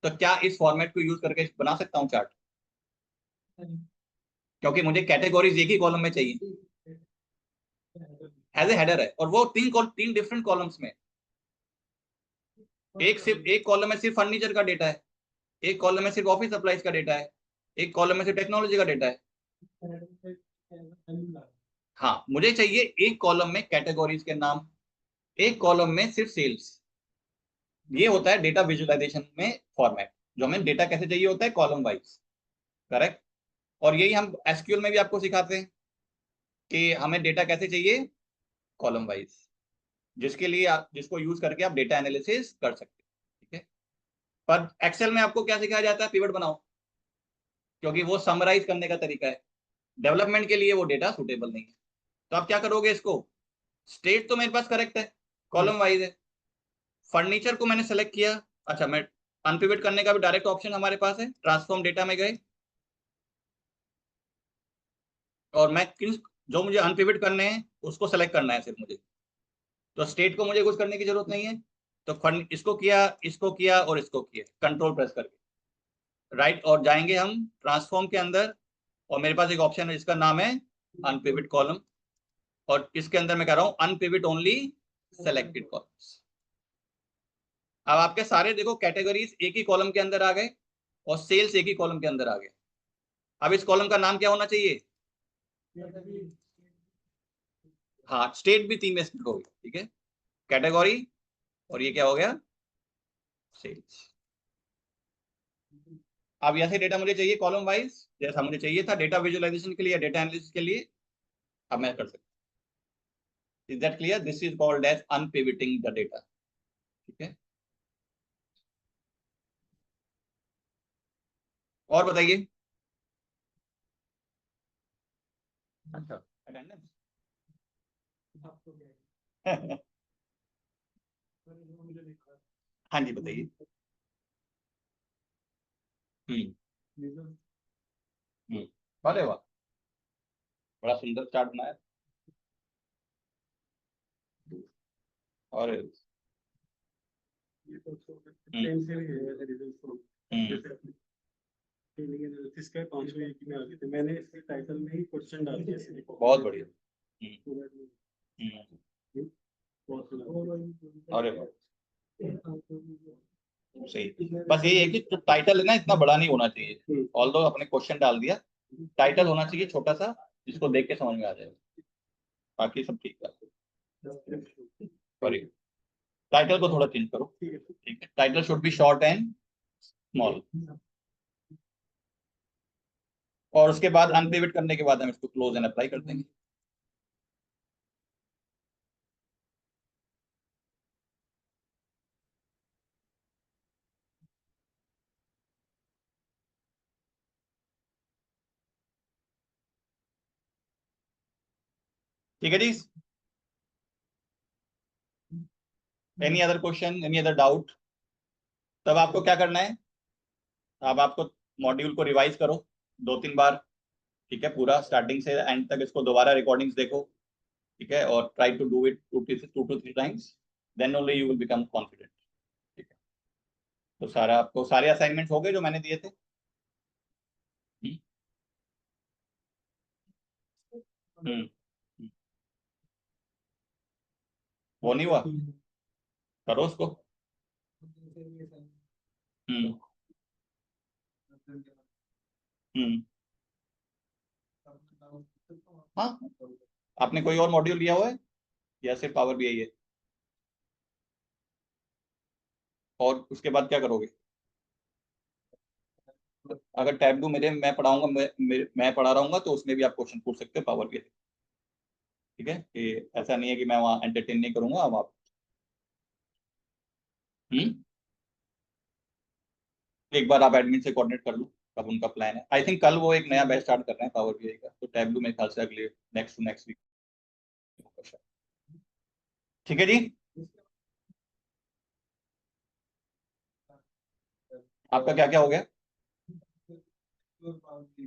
तो क्या इस फॉर्मेट को यूज करके बना सकता हूं चार्ट, क्योंकि मुझे कैटेगरीज एक ही कॉलम में चाहिए, एज ए हेडर है, और वो तीन डिफरेंट कॉलम्स में। एक कॉलम में सिर्फ फर्नीचर का डेटा है, एक कॉलम में सिर्फ ऑफिस सप्लाईज का डेटा है, एक कॉलम में सिर्फ टेक्नोलॉजी का डेटा है। हाँ, मुझे चाहिए एक कॉलम में कैटेगरीज के नाम, एक कॉलम में सिर्फ सेल्स। ये होता है डेटा विजुअलाइजेशन में फॉर्मेट, जो हमें डेटा कैसे चाहिए होता है कॉलम वाइज, करेक्ट। और यही हम एसक्यूएल में भी आपको सिखाते हैं कि हमें डेटा कैसे चाहिए कॉलम वाइज, जिसके लिए आप जिसको यूज करके आप डेटा एनालिसिस कर सकते हैं, ठीक है। पर एक्सेल में आपको क्या सिखाया जाता है, पिवट बनाओ, क्योंकि वो समराइज करने का तरीका है। डेवलपमेंट के लिए वो डेटा सुटेबल नहीं है। तो आप क्या करोगे, इसको स्टेट तो मेरे पास करेक्ट है, कॉलम वाइज है, फर्नीचर को मैंने सेलेक्ट किया। अच्छा, मैं अनपिवट करने का भी डायरेक्ट ऑप्शन हमारे पास है, ट्रांसफॉर्म डेटा में गए और मैं किन जो मुझे अनपिवट करने हैं उसको सेलेक्ट करना है सिर्फ मुझे। तो स्टेट को मुझे कुछ करने की जरूरत नहीं है, तो इसको किया, इसको किया और इसको किया, कंट्रोल प्रेस करके राइट, और जाएंगे हम ट्रांसफॉर्म के अंदर, और मेरे पास एक ऑप्शन है जिसका नाम है अनपिवट कॉलम, और इसके अंदर मैं कह रहा हूं अनपिवट ओनली सेलेक्टेड कॉलम्स। अब आपके सारे देखो कैटेगरीज एक ही कॉलम के अंदर आ गए और सेल्स एक ही कॉलम के अंदर आ गए। अब इस कॉलम का नाम क्या होना चाहिए, हाँ, स्टेट भी 3 में स्प्लिट हो गई, ठीक है, कैटेगरी और ये क्या हो गया, सेल्स। अब ऐसे डेटा मुझे चाहिए कॉलम वाइज, जैसा मुझे चाहिए था डेटा विजुअलाइजेशन के लिए, डेटा एनालिसिस के लिए। अब मैं कर सकता हूं। Is that clear? This is called as unpivoting the data, ठीक है। और बताइए। अच्छा, अटेंडेंस हाँ जी, बताइए। हम्म, अरे वाह, बड़ा सुंदर चार्ट बनाया। और इसका 501 में आ गए थे, मैंने इसके टाइटल में ही क्वेश्चन डाल दिया इसलिए। बहुत बढ़िया। अरे वाह, सही। बस यही है कि जो टाइटल है ना, इतना बड़ा नहीं होना चाहिए। ऑल्दो अपने क्वेश्चन डाल दिया, टाइटल होना चाहिए छोटा सा, जिसको देख के समझ में आ जाएगा, बाकी सब ठीक है। सॉरी, टाइटल को थोड़ा चेंज करो, ठीक है। Title should B short and small. और उसके बाद अनपिवट करने के बाद हम इसको क्लोज एंड अप्लाई कर देंगे। ठीक है जी। Any other question, any other doubt? तब आपको क्या करना है, अब आपको मॉड्यूल को रिवाइज करो 2-3 बार, ठीक है, पूरा स्टार्टिंग से एंड तक इसको दोबारा रिकॉर्डिंग्स देखो, ठीक है, और try to do it 2 to 3 times, then only you will become confident, ठीक है। तो सारा आपको सारे असाइनमेंट्स हो गए जो मैंने दिए थे? हम्म, हम्म, वो नहीं हुआ, करो उसको। हम्म, हम्म, हाँ, आपने कोई और मॉड्यूल लिया हुआ है या सिर्फ पावर बीआई है? और उसके बाद क्या करोगे? अगर टैब 2 मेरे मैं पढ़ाऊंगा, मैं पढ़ा रहूंगा, तो उसमें भी आप क्वेश्चन पूछ सकते हो पावर बीआई, ठीक है। कि ऐसा नहीं है कि मैं वहाँ एंटरटेन नहीं करूंगा। अब आप एक बार आप एडमिन से कोऑर्डिनेट कर लो कब उनका प्लान है। आई थिंक कल वो एक नया बैच स्टार्ट कर रहे हैं पावर बीआई का, तो टैब 2 मेरे ख्याल से अगले नेक्स्ट वीक, ठीक है जी। आपका क्या क्या हो गया?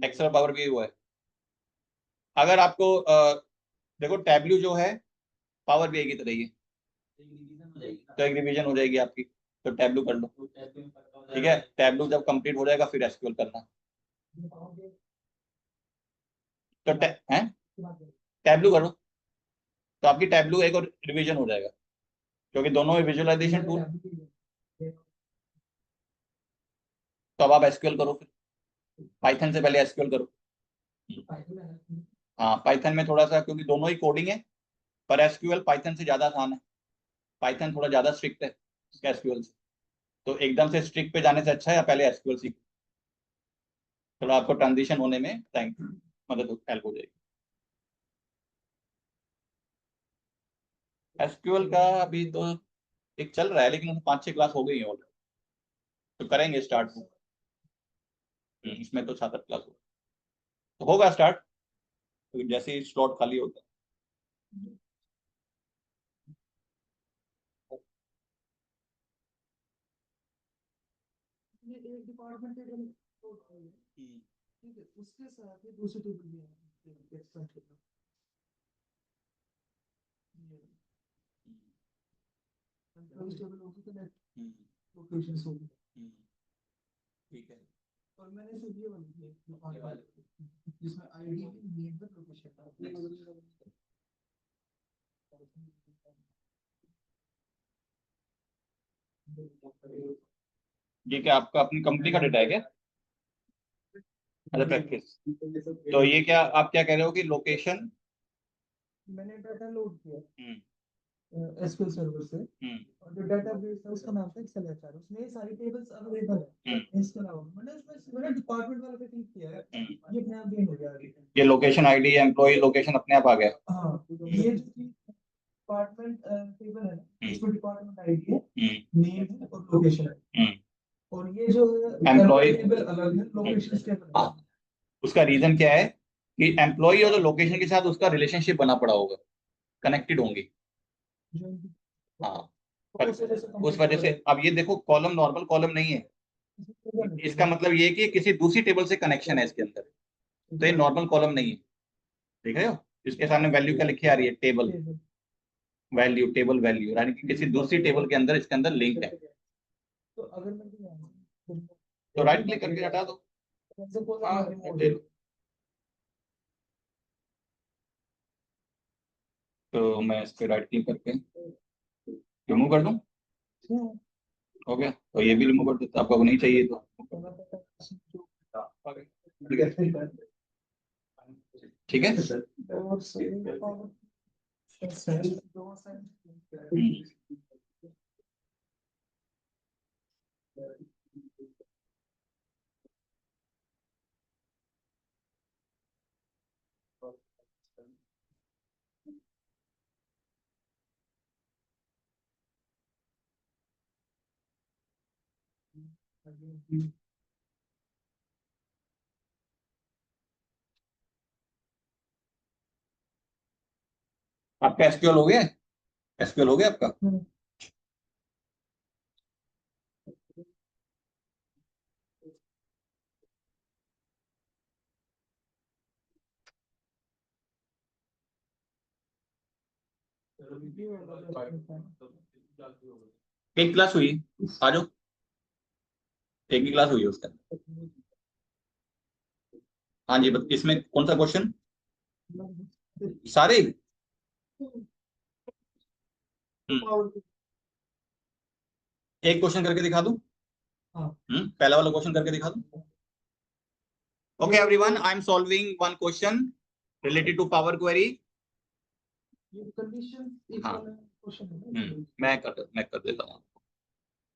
एक्सेल पावर बीआई हुआ है। अगर आपको देखो, टैबल्यू जो है पावर बीआई की तरह ही है, तो एक रिवीजन हो जाएगी आपकी, तो टैबल्यू कर लो, ठीक है। टैबल्यू जब कंप्लीट हो जाएगा फिर एसक्यूएल करना। तो टैबल्यू करो, तो आपकी टैबल्यू एक और रिवीजन हो जाएगा, क्योंकि दोनों विजुअलाइजेशन टूल, तो अब आप एसक्यूएल करो, फिर पाइथन से पहले एसक्यूएल करो। हाँ, पाइथन में थोड़ा सा, क्योंकि दोनों ही कोडिंग है, पर एसक्यूएल पाइथन से ज्यादा आसान है। पाइथन थोड़ा ज्यादा स्ट्रिक्ट है एसक्यूएल से, तो एकदम से स्ट्रिक्ट पे जाने से अच्छा है या पहले एसक्यूएल सीखो, थोड़ा आपको ट्रांजिशन होने में टाइम मदद हेल्प हो जाएगी। एसक्यूएल का अभी तो एक चल रहा है, लेकिन 5-6 क्लास हो गई है ऑलरेडी, तो करेंगे स्टार्ट। इसमें तो 7-8 क्लास तो होगा स्टार्ट, तो जैसे ही स्लॉट खाली होता है। ये एक डिपार्टमेंट टेबल ठीक है, उसके साथ ये दूसरी टेबल भी है एक्सपेंड करना। उस टेबल होगी कनेक्ट लोकेशंस होगी। ठीक है, और मैंने सिर्फ ये वाली दी जिसमें आईडी नेम पर लोकेशन। ये क्या आपका अपनी कंपनी का डेटा है क्या? अच्छा, प्रैक्टिस। तो ये क्या आप क्या कह रहे हो कि लोकेशन? मैंने डाटा लोड किया एसक्यूएल सर्वर से, और जो डेटाबेस है उसका नाम था एक्सेल एचआर, उसमें ये सारी टेबल्स अवेलेबल है। इसके अलावा मैंने डिपार्टमेंट वाले पे क्लिक किया है, ये अपने आप गेन हो गया। ये लोकेशन आईडी एम्प्लॉय लोकेशन अपने आप आ गया। हाँ, ये जो डिपार्टमेंट टेबल है ना, इसमें डिपार्टमेंट आईडी है, नेम है और लोकेशन है। और ये जो एम्प्लॉय टेबल अलग है, लोकेशन टेबल है। उसका रीजन क्या है कि एम्प्लॉय और लोकेशन के साथ उसका रिलेशनशिप बना पड़ा होगा, कनेक्टेड होंगी। हाँ, पर उस वजह से अब ये देखो, कॉलम नॉर्मल कॉलम नहीं है, इसका मतलब ये है कि किसी दूसरी टेबल से कनेक्शन है इसके अंदर, तो ये नॉर्मल कॉलम नहीं है। देख रहे हो, इसके सामने वैल्यू क्या लिखी आ रही है? टेबल वैल्यू, टेबल वैल्यू, यानी कि किसी दूसरी टेबल के अंदर इसके अंदर लिंक है। तो अगर मैं तो राइट क्लिक करके हटा दो। तो मैं इस पे राइट क्लिक करके रिमूव कर दूं, हो गया। तो ये भी रिमूव कर देता, आपको नहीं चाहिए तो। ठीक है। आपका एसक्यूएल हो गया? एसक्यूएल हो गया आपका? एक क्लास हुई, आ जाओ, एक ही क्लास हुई है उसका। हाँ जी, इसमें कौन सा क्वेश्चन? सारे? एक क्वेश्चन करके दिखा दूं? पहला वाला क्वेश्चन करके दिखा दूं? Okay, everyone, I'm solving one question related to Power Query. हाँ, मैं कर देता हूँ।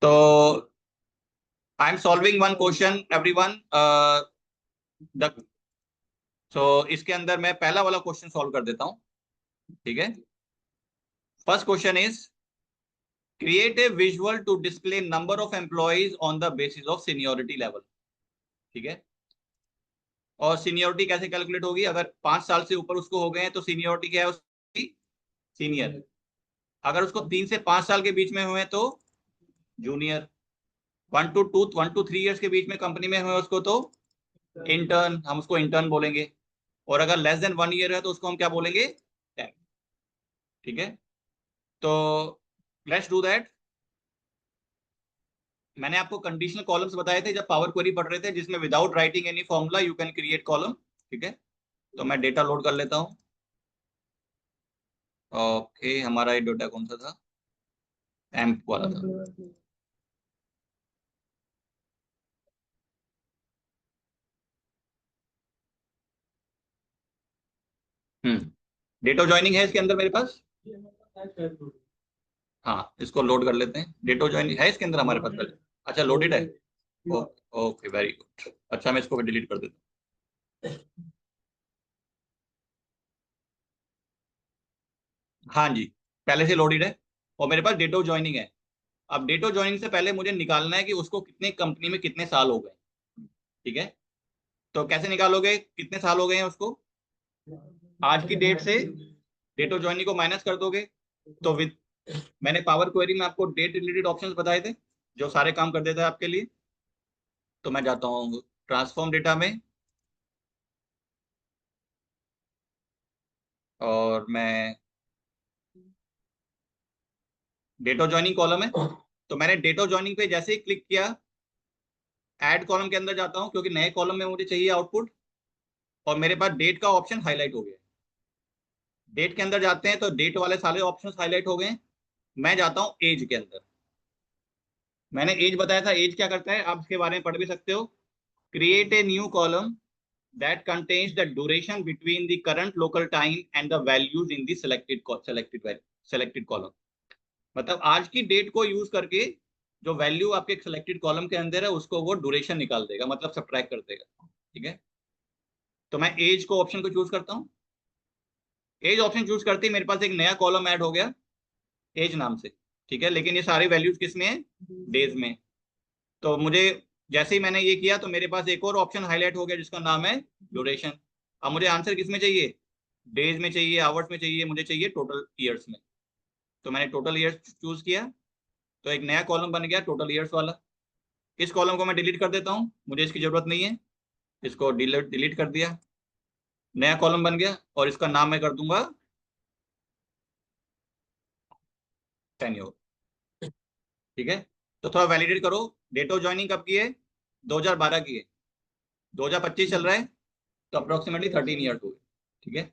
तो I'm solving one question, everyone. इसके अंदर मैं पहला वाला क्वेश्चन सॉल्व कर देता हूँ, ठीक है। First question is create a visual to display number of employees on the basis of seniority level, ठीक है। और सीनियोरिटी कैसे कैलकुलेट होगी? अगर 5 साल से ऊपर उसको हो गए हैं तो सीनियोरिटी क्या है उसकी? सीनियर। अगर उसको 3 से 5 साल के बीच में हुए तो जूनियर। 1 to 3 इयर्स के बीच में कंपनी में हुए उसको तो इंटर्न, हम उसको इंटर्न बोलेंगे। और अगर लेस देन 1 ईयर है तो उसको हम क्या बोलेंगे? टेक, ठीक है। तो लेट्स डू दैट। मैंने आपको कंडीशनल कॉलम्स बताए थे जब पावर क्वेरी पढ़ रहे थे, जिसमें without writing any formula you can create column, ठीक है। तो मैं डेटा लोड कर लेता हूँ। ओके, हमारा ये डेटा कौन सा था? एम्प वाला था। डेट ऑफ ज्वाइनिंग है इसके अंदर मेरे पास। हाँ, इसको लोड कर लेते हैं। डेट ऑफ ज्वाइनिंग है इसके अंदर हमारे पास पहले। अच्छा, लोडेड है। Okay, very good. अच्छा, मैं इसको डिलीट कर देता हूँ। हाँ जी, पहले से लोडेड है और मेरे पास डेट ऑफ ज्वाइनिंग है। अब डेट ऑफ ज्वाइनिंग से पहले मुझे निकालना है कि उसको कितने कंपनी में कितने साल हो गए। ठीक है, तो कैसे निकालोगे कितने साल हो गए हैं उसको? आज की डेट से डेट ऑफ ज्वाइनिंग को माइनस कर दोगे। तो विद मैंने पावर क्वेरी में आपको डेट रिलेटेड ऑप्शंस बताए थे जो सारे काम कर देता है आपके लिए। तो मैं जाता हूँ ट्रांसफॉर्म डेटा में और मैं डेट ऑफ ज्वाइनिंग कॉलम है, तो मैंने डेट ऑफ ज्वाइनिंग पे जैसे ही क्लिक किया ऐड कॉलम के अंदर जाता हूँ क्योंकि नए कॉलम में मुझे चाहिए आउटपुट, और मेरे पास डेट का ऑप्शन हाईलाइट हो गया। डेट के अंदर जाते हैं तो डेट वाले सारे ऑप्शंस हाईलाइट हो गए। मैं जाता हूँ एज के अंदर। मैंने एज बताया था, एज क्या करता है आप इसके बारे में पढ़ भी सकते हो। Create a new column that contains the duration between the current local time and the values in the selected column। मतलब आज की डेट को यूज करके जो वैल्यू आपके सिलेक्टेड कॉलम के अंदर है उसको वो ड्यूरेशन निकाल देगा, मतलब सब्ट्रैक्ट कर देगा। ठीक है, तो मैं एज को ऑप्शन को चूज करता हूँ। एज ऑप्शन चूज करते ही मेरे पास एक नया कॉलम ऐड हो गया एज नाम से। ठीक है, लेकिन ये सारी वैल्यूज किस में है? डेज में। तो मुझे जैसे ही मैंने ये किया तो मेरे पास एक और ऑप्शन हाईलाइट हो गया जिसका नाम है ड्यूरेशन। अब मुझे आंसर किस में चाहिए? डेज में चाहिए, आवर्स में चाहिए, मुझे चाहिए टोटल ईयर्स में। तो मैंने टोटल ईयर्स चूज किया तो एक नया कॉलम बन गया टोटल ईयर्स वाला। इस कॉलम को मैं डिलीट कर देता हूँ, मुझे इसकी जरूरत नहीं है। इसको डिलीट कर दिया, नया कॉलम बन गया और इसका नाम मैं कर दूंगा टेन्योर। ठीक है, तो थोड़ा वैलिडेट करो। डेट ऑफ ज्वाइनिंग कब की है? 2012 की है, 2025 चल रहा है, तो अप्रोक्सीमेटली 13 ईयर्स हो गए। ठीक है,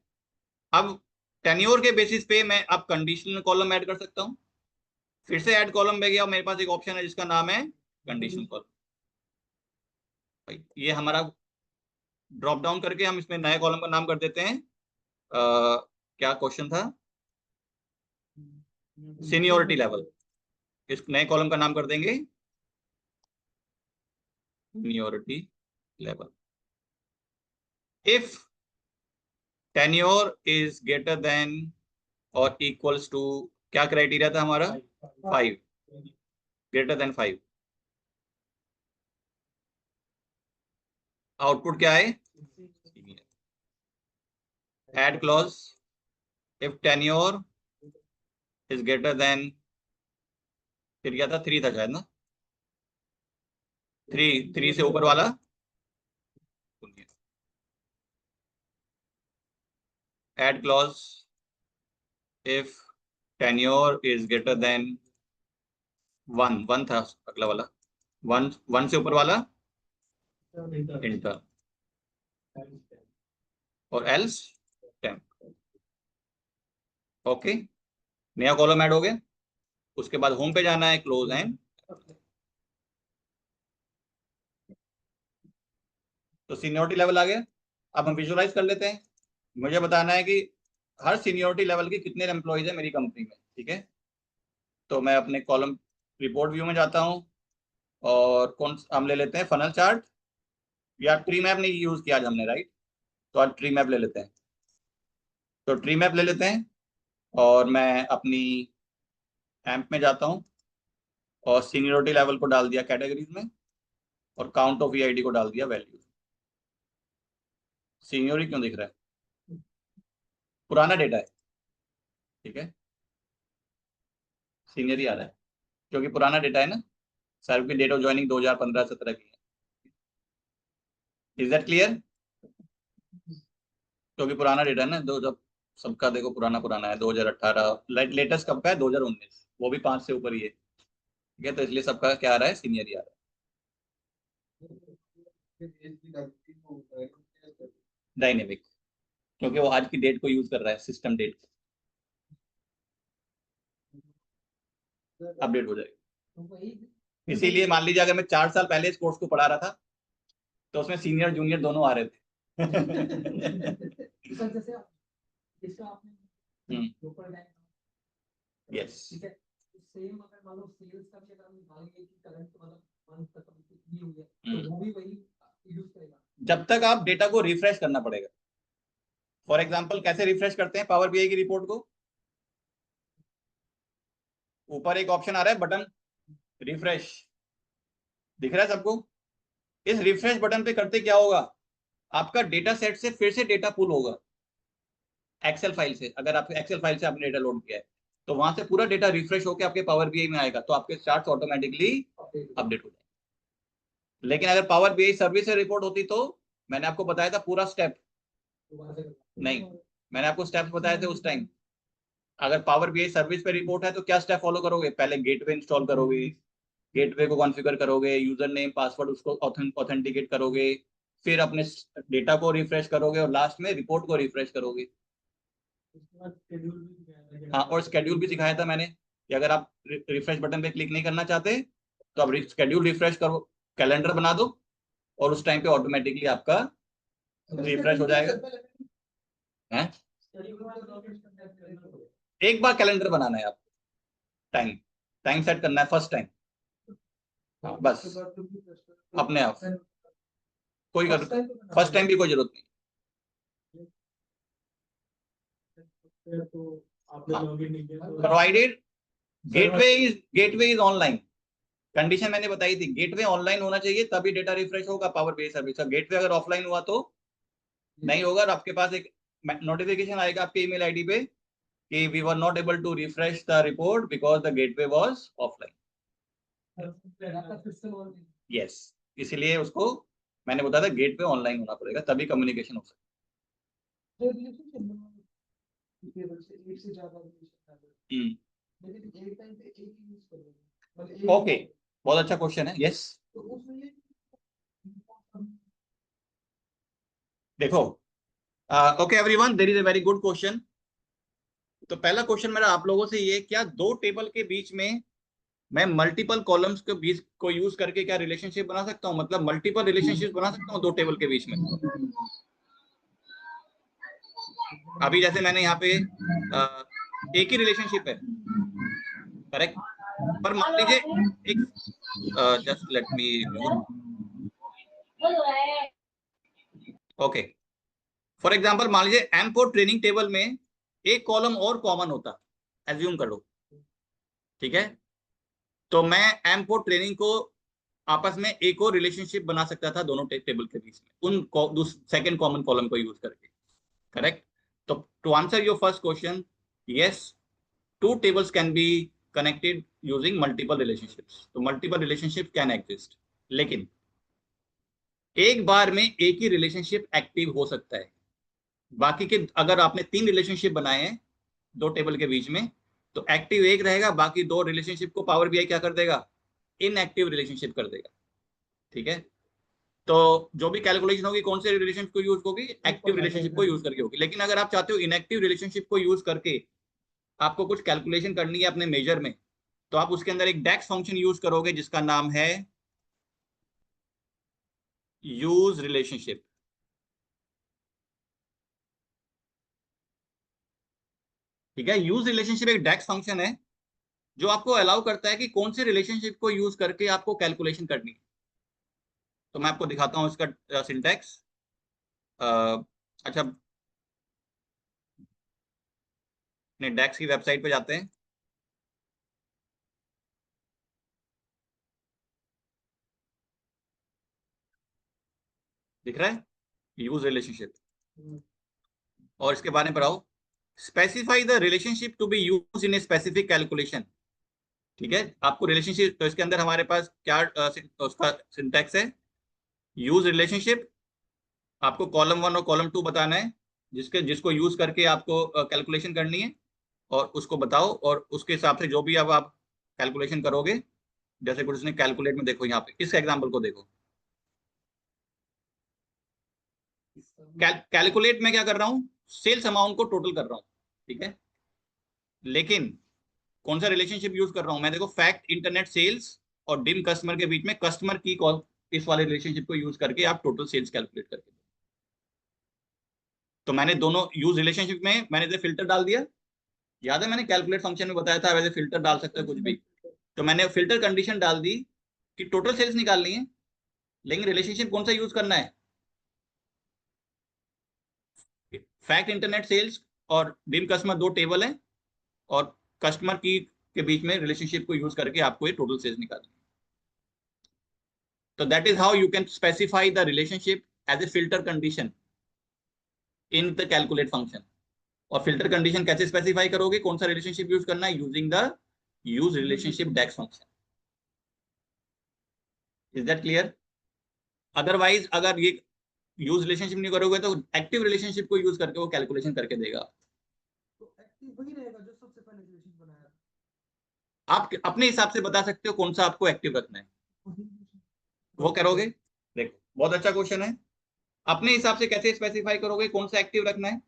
अब टेन्योर के बेसिस पे मैं अब कंडीशनल कॉलम ऐड कर सकता हूँ। फिर से ऐड कॉलम में गया और मेरे पास एक ऑप्शन है जिसका नाम है कंडीशनल कॉलम। ये हमारा ड्रॉप डाउन करके हम इसमें नए कॉलम का नाम कर देते हैं क्या क्वेश्चन था? Seniority level. इस नए कॉलम का नाम कर देंगे seniority level. If tenure is greater then और इक्वल्स टू, क्या क्राइटेरिया था हमारा? 5, ग्रेटर देन 5। आउटपुट क्या है? Add clause if tenure is greater then, फिर क्या था? 3 था शायद ना, 3 से ऊपर वाला add clause if tenure is greater then 1 था अगला वाला, 1 से ऊपर वाला इंटर और एल्स 10। ओके, नया कॉलम ऐड हो गया। उसके बाद होम पे जाना है, क्लोज एंड। तो सीनियोरिटी लेवल आ गया। अब हम विजुअलाइज कर लेते हैं। मुझे बताना है कि हर सीनियोरिटी लेवल के कितने एम्प्लॉइज है मेरी कंपनी में। ठीक है, तो मैं अपने कॉलम रिपोर्ट व्यू में जाता हूँ और कौन हम ले लेते हैं फनल चार्ट या ट्री मैप नहीं यूज किया आज हमने, राइट? तो आज ट्री मैप ले लेते हैं। तो ट्री मैप ले लेते हैं और मैं अपनी एम्प में जाता हूँ और सीनियोरिटी लेवल को डाल दिया कैटेगरीज में और काउंट ऑफ ईआईडी को डाल दिया वैल्यू। सीनियोरिटी क्यों दिख रहा है? पुराना डेटा है। ठीक है, सीनियर ही आ रहा है क्योंकि पुराना डेटा है ना। सर की डेट ऑफ ज्वाइनिंग 2015-17 की है। Is that clear? क्योंकि पुराना डेटा है ना, दो जब सबका देखो पुराना पुराना है। 2018 लेटेस्ट कब का है? 2019, वो भी 5 से ऊपर ही है। ठीक है, तो इसलिए सबका क्या आ रहा है? सीनियर ही आ रहा है। डायनेमिक, क्योंकि वो आज की डेट को यूज कर रहा है, सिस्टम डेट अपडेट हो जाएगी। इसीलिए मान लीजिए अगर मैं 4 साल पहले इस कोर्स को पढ़ा रहा था तो उसमें सीनियर जूनियर दोनों आ रहे थे। इसका आपने ऊपर लाइन यस ठीक है सेम अगर मान लो सेल्स का भी अगर हम निकालेंगे कि करंट मतलब मंथ तक कितनी हुई है तो वो भी वही यूज करेगा जब तक आप डेटा को रिफ्रेश करना पड़ेगा। फॉर एग्जांपल कैसे रिफ्रेश करते हैं पावर बीआई की रिपोर्ट को? ऊपर एक ऑप्शन आ रहा है बटन रिफ्रेश, दिख रहा है सबको? इस रिफ्रेश बटन पे करते क्या होगा, आपका डेटा सेट से फिर से डेटा पुल होगा एक्सेल फाइल से। अगर आप एक्सेल फाइल से आपने डेटा लोड किया है तो वहां से पूरा डेटा रिफ्रेश होकर आपके पावर बीआई में आएगा, तो आपके चार्ट्स ऑटोमेटिकली अपडेट हो जाएंगे। लेकिन अगर पावर बीआई सर्विस से रिपोर्ट होती तो मैंने आपको बताया था पूरा स्टेप, नहीं मैंने आपको स्टेप्स बताए थे उस टाइम। अगर पावर बीआई सर्विस पे रिपोर्ट है तो क्या स्टेप फॉलो करोगे, पहले गेटवे इंस्टॉल करोगे, गेटवे को कॉन्फ़िगर करोगे, यूजर नेम पासवर्ड उसको ऑथेंटिकेट करोगे, फिर अपने डेटा को रिफ्रेश करोगे और लास्ट में रिपोर्ट को रिफ्रेश करोगे। हाँ, और शेड्यूल भी सिखाया था मैंने कि अगर आप रिफ्रेश बटन पे क्लिक नहीं करना चाहते तो आप शेड्यूल रिफ्रेश करो, कैलेंडर बना दो और उस टाइम पे ऑटोमेटिकली आपका रिफ्रेश हो जाएगा। हैं? एक बार कैलेंडर बनाना है आपको, टाइम टाइम सेट करना है फर्स्ट टाइम, बस अपने आप, कोई फर्स्ट टाइम की कोई जरूरत नहीं। तो आपने लॉगिन नहीं किया तो provided gateway is online, condition मैंने बताई थी, गेटवे ऑनलाइन होना चाहिए तभी डेटा रिफ्रेश होगा पावर बीआई सर्विस का। गेटवे अगर ऑफलाइन हुआ तो नहीं होगा और आपके पास एक नोटिफिकेशन आएगा आपके ईमेल आईडी पे कि we were not able to refresh the report because the gateway was offline. Yes, इसीलिए उसको मैंने बताया था गेटवे ऑनलाइन होना पड़ेगा तभी कम्युनिकेशन हो सकता है। ओके, बहुत अच्छा क्वेश्चन है। यस, देखो, okay everyone, there is a very good question. तो पहला क्वेश्चन मेरा आप लोगों से ये, क्या दो टेबल के बीच में मैं मल्टीपल कॉलम्स के बीच को यूज करके क्या रिलेशनशिप बना सकता हूँ, मतलब मल्टीपल रिलेशनशिप बना सकता हूँ दो टेबल के बीच में? अभी जैसे मैंने यहाँ पे एक ही रिलेशनशिप है, करेक्ट, पर मान लीजिए एक, just let me okay, for example मान लीजिए M4 ट्रेनिंग टेबल में एक कॉलम और कॉमन होता, एज्यूम करो, ठीक है, तो मैं M4 ट्रेनिंग को आपस में एक और रिलेशनशिप बना सकता था दोनों टेबल के बीच में उन सेकंड कॉमन कॉलम को यूज करके, करेक्ट। तो to answer your first question, yes, two tables can be connected using multiple relationships. तो मल्टीपल रिलेशनशिप कैन एग्जिस्ट, लेकिन एक बार में एक ही रिलेशनशिप एक्टिव हो सकता है। बाकी के अगर आपने तीन रिलेशनशिप बनाए हैं दो टेबल के बीच में तो एक्टिव एक रहेगा, बाकी दो रिलेशनशिप को पावर बीआई क्या कर देगा, इनएक्टिव रिलेशनशिप कर देगा, ठीक है। तो जो भी कैलकुलेशन होगी कौन से रिलेशनशिप को यूज होगी, एक्टिव रिलेशनशिप को यूज करके होगी। लेकिन अगर आप चाहते हो इनएक्टिव रिलेशनशिप को यूज करके आपको कुछ कैलकुलेशन करनी है अपने मेजर में, तो आप उसके अंदर एक डेक्स फंक्शन यूज करोगे जिसका नाम है यूज रिलेशनशिप। ठीक है, यूज रिलेशनशिप एक डेक्स फंक्शन है जो आपको अलाउ करता है कि कौन से रिलेशनशिप को यूज करके आपको कैलकुलेशन करनी है। तो मैं आपको दिखाता हूं इसका सिंटैक्स। अच्छा, अपने डेक्स की वेबसाइट पे जाते हैं। दिख रहा है यूज रिलेशनशिप, और इसके बारे में पढ़ाओ, specify the relationship to be use in a specific calculation. ठीक है, आपको रिलेशनशिप, तो इसके अंदर हमारे पास क्या उसका सिंटैक्स है, यूज रिलेशनशिप, आपको कॉलम 1 और कॉलम 2 बताना है जिसको यूज करके आपको कैलकुलेशन करनी है, और उसको बताओ, और उसके हिसाब से जो भी अब आप कैलकुलेशन करोगे, जैसे कुछ उसने कैलकुलेट में देखो, यहाँ पे इस एग्जांपल को देखो, कैलकुलेट में क्या कर रहा हूँ, सेल्स अमाउंट को टोटल कर रहा हूँ, ठीक है, लेकिन कौन सा रिलेशनशिप यूज कर रहा हूँ मैं, देखो फैक्ट इंटरनेट सेल्स और डिम कस्टमर के बीच में कस्टमर की कॉल, इस वाले रिलेशनशिप को यूज करके आप टोटल सेल्स कैलकुलेट करके, तो मैंने दोनों यूज रिलेशनशिप में मैंने इसे फिल्टर डाल दिया। याद है मैंने कैलकुलेट फंक्शन में बताया था वैसे फिल्टर डाल सकते हो कुछ भी। तो मैंने फिल्टर कंडीशन डाल दी कि टोटल सेल्स निकालनी है, लेकिन रिलेशनशिप कौन सा यूज करना है, फैक्ट इंटरनेट सेल्स और बिम कस्टमर दो टेबल है, और कस्टमर की के बीच में रिलेशनशिप को यूज करके आपको ये टोटल सेल्स निकालनी है। तो that is how you can specify the relationship as a filter condition in the calculate function. और फिल्टर कंडीशन कैसे स्पेसिफाई करोगे, कौन सा रिलेशनशिप यूज करना है, using the use relationship DAX function. Is that clear? Otherwise अगर ये use relationship नहीं करोगे तो एक्टिव रिलेशनशिप को यूज करके वो कैलकुलेशन करके देगा। तो एक्टिव वही रहेगा जो सबसे पहले रिलेशन बनाया। आप अपने हिसाब से बता सकते हो कौन सा आपको एक्टिव रखना है, वो करोगे। देखो बहुत अच्छा क्वेश्चन है। अपने हिसाब से कैसे स्पेसिफाई करोगे कौन सा एक्टिव रखना है,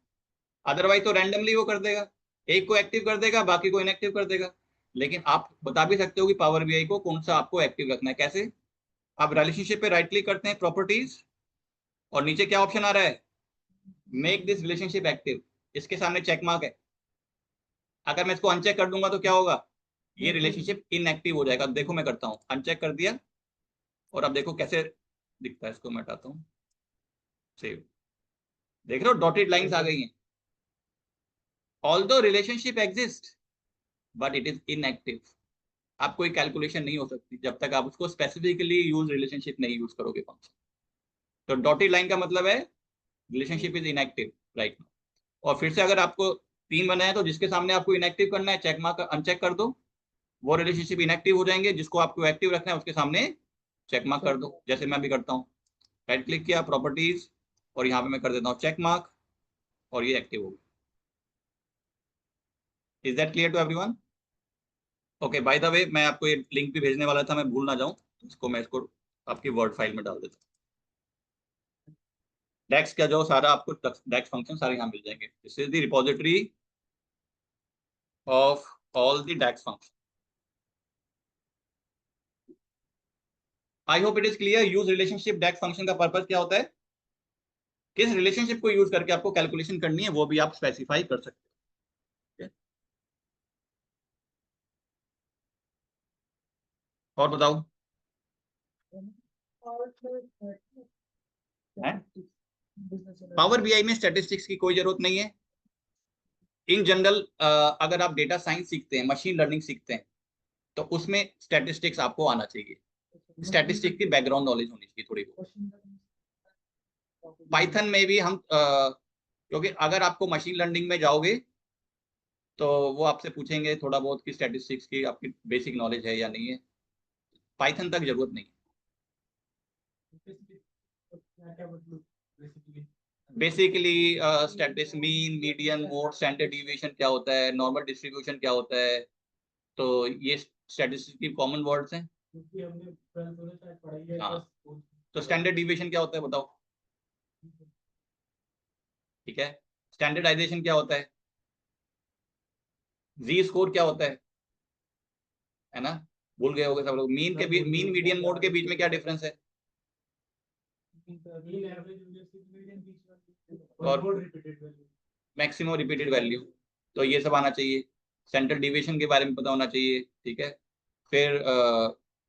अदरवाइज तो रैंडमली वो कर देगा, एक को एक्टिव कर देगा बाकी को इनएक्टिव कर देगा। लेकिन आप बता भी सकते हो कि पावर बीआई को कौन सा आपको एक्टिव रखना है। कैसे? आप रिलेशनशिप पे राइट क्लिक करते हैं, प्रॉपर्टीज, और नीचे क्या ऑप्शन आ रहा है, मेक दिस रिलेशनशिप एक्टिव। इसके सामने चेक मार्क है। अगर मैं इसको अनचेक कर दूंगा तो क्या होगा, ये रिलेशनशिप इनएक्टिव हो जाएगा। देखो मैं करता हूँ, अनचेक कर दिया, और अब देखो कैसे दिखता है। इसको मैं हटाता हूँ, सेव। देख रहे हो डॉटेड लाइंस आ गई हैं। Although relationship exist but it is inactive. आप कोई कैलकुलेशन नहीं हो सकती जब तक आप उसको स्पेसिफिकली यूज रिलेशनशिप नहीं यूज करोगे फंक्शन। तो डॉटेड लाइन का मतलब है relationship is inactive right now. और फिर से अगर आपको 3 बनाए तो जिसके सामने आपको इनएक्टिव करना है चेक मार्क अनचेक कर दो, वो रिलेशनशिप इनएक्टिव हो जाएंगे। जिसको आपको एक्टिव रखना है उसके सामने चेक मार्क कर दो, जैसे मैं भी करता हूँ। राइट क्लिक किया, प्रॉपर्टीज, और यहाँ पे मैं कर देता हूँ चेक मार्क, और ये एक्टिव हो गया। Is that clear to everyone? Okay, by the way मैं आपको ये लिंक भी भेजने वाला था, मैं भूल ना जाऊं, तो इसको मैं इसको आपकी वर्ड फाइल में डाल देता हूँ। डेक्स का जो सारा आपको डेक्स फंक्शन सारे यहाँ मिल जाएंगे। This is the repository of all the DAX function. I hope it is clear. Use relationship DAX function का पर्पस क्या होता है, किस रिलेशनशिप को यूज करके आपको कैलकुलेशन करनी है वो भी आप स्पेसिफाई कर सकते हो। और बताओ, पावर बीआई में स्टैटिस्टिक्स की कोई जरूरत नहीं है। इन जनरल अगर आप डेटा साइंस सीखते हैं, मशीन लर्निंग सीखते हैं, तो उसमें स्टैटिस्टिक्स आपको आना चाहिए। स्टैटिस्टिक्स की बैकग्राउंड नॉलेज होनी चाहिए थोड़ी बहुत। पाइथन में भी हम क्योंकि अगर आपको मशीन लर्निंग में जाओगे तो वो आपसे पूछेंगे थोड़ा बहुत कि स्टैटिस्टिक्स की आपकी बेसिक नॉलेज है या नहीं है। पाइथन तक जरूरत नहीं है। Basically statistics mean, median, mode, standard deviation क्या होता है, नॉर्मल डिस्ट्रीब्यूशन क्या होता है, तो ये स्टैटिस्टिक्स की कॉमन वर्ड्स हैं। हाँ, तो स्टैंडर्ड डिविएशन क्या होता है बताओ? ठीक है, स्टैंडर्डाइजेशन क्या होता है, जी स्कोर क्या होता है ना, भूल गए होगे सब लोग। मीन के बीच, मीन मीडियन मोड के बीच में क्या डिफरेंस है, और मैक्सिमम रिपीटेड वैल्यू, तो ये सब आना चाहिए। सेंट्रल डिविएशन के बारे में पता होना चाहिए। ठीक है, फिर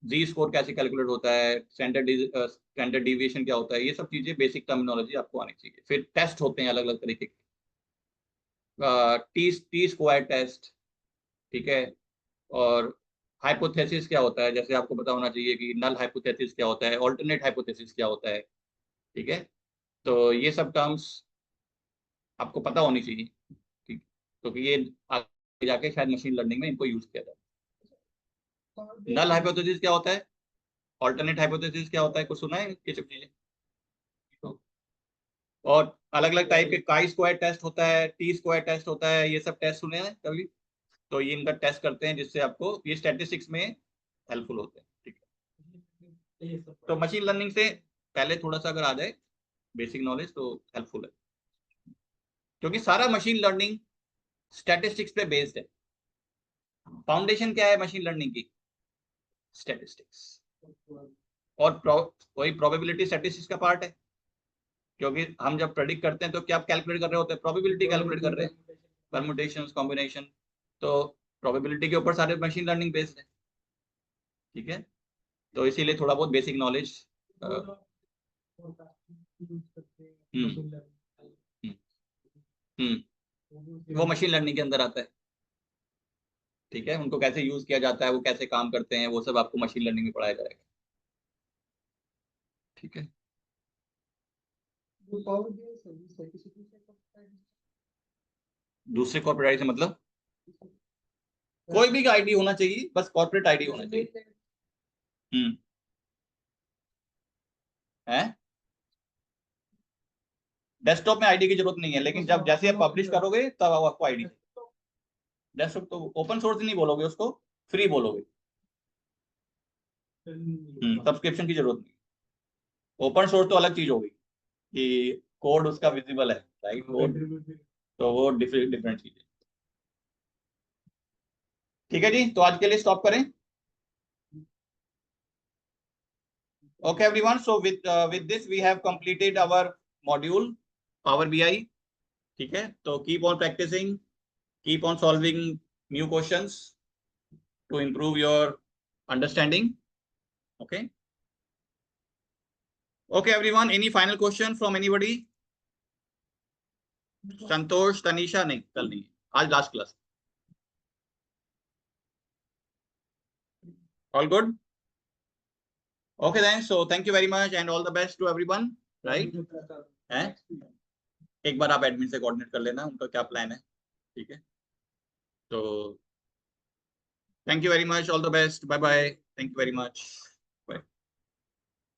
जी स्कोर कैसे कैलकुलेट होता है, स्टैंडर्ड डिविएशन क्या होता है, ये सब चीजें बेसिक टर्मिनोलॉजी आपको आनी चाहिए। फिर टेस्ट होते हैं अलग अलग तरीके के, टी स्क्वायर टेस्ट, ठीक है, और हाइपोथेसिस क्या होता है, जैसे आपको पता होना चाहिए कि नल हाइपोथेसिस क्या होता है, ऑल्टरनेट हाइपोथेसिस क्या होता है। ठीक है, तो ये सब टर्म्स आपको पता होनी चाहिए। ठीक, क्योंकि ये आगे जाके शायद मशीन लर्निंग में इनको यूज किया जाए। नल हाइपोथेसिस क्या होता है, ऑल्टरनेट हाइपोथेसिस क्या होता है, कुछ सुना है ये सब चीजें? तो, और अलग अलग टाइप के काई स्क्वायर टेस्ट होता है, टी स्क्वायर टेस्ट होता है, ये सब टेस्ट सुने हैं कभी? तो ये इनका टेस्ट करते हैं जिससे आपको ये स्टैटिस्टिक्स में हेल्पफुल होते हैं। ठीक है, तो मशीन लर्निंग से पहले थोड़ा सा अगर आ जाए बेसिक नॉलेज तो हेल्पफुल है, क्योंकि सारा मशीन लर्निंग स्टैटिस्टिक्स पे बेस्ड है। फाउंडेशन क्या है मशीन लर्निंग की? स्टैटिस्टिक्स। और वही प्रोबेबिलिटी स्टैटिस्टिक्स का पार्ट है। क्योंकि हम जब प्रेडिक्ट करते हैं तो क्या कैलकुलेट कर रहे होते हैं, प्रोबेबिलिटी कैलकुलेट कर रहे हैं, परमुटेशंस, कॉम्बिनेशन। तो प्रोबेबिलिटी के ऊपर सारे मशीन लर्निंग बेस्ड है, ठीक है। तो इसीलिए थोड़ा बहुत बेसिक नॉलेज वो मशीन लर्निंग के अंदर आता है, ठीक है। उनको कैसे यूज किया जाता है, वो कैसे काम करते हैं, वो सब आपको मशीन लर्निंग में पढ़ाया जाएगा, ठीक है। वो पावर बीआई सर्विस है किसी दूसरे कॉर्पोरेट आईडी से मतलब कोई भी आईडी होना चाहिए, बस कॉर्पोरेट आईडी होना चाहिए। है डेस्कटॉप में आईडी की जरूरत नहीं है, लेकिन जब जैसे आप पब्लिश करोगे तब आपको आईडी। डेस्कटॉप तो ओपन सोर्स नहीं बोलोगे, उसको फ्री बोलोगे। सब्सक्रिप्शन की जरूरत नहीं। ओपन सोर्स तो अलग चीज होगी कि कोड उसका विजिबल है, राइट, कोड, तो वो डिफरेंट चीज है, ठीक है जी। तो आज के लिए स्टॉप करें। Okay everyone, so with this we have completed our module Power BI, ठीक है। तो keep on practicing, keep on solving new questions to improve your understanding. Okay everyone, any final question from anybody? संतोष, तनीषा? नहीं, कल नहीं, आज last class. All good? Okay then, so thank you very much and all the best to everyone, right? हैं? एक बार आप admin से coordinate कर लेना उनका क्या प्लान है, ठीक है। तो thank you very much, all the best, bye bye, thank you very much.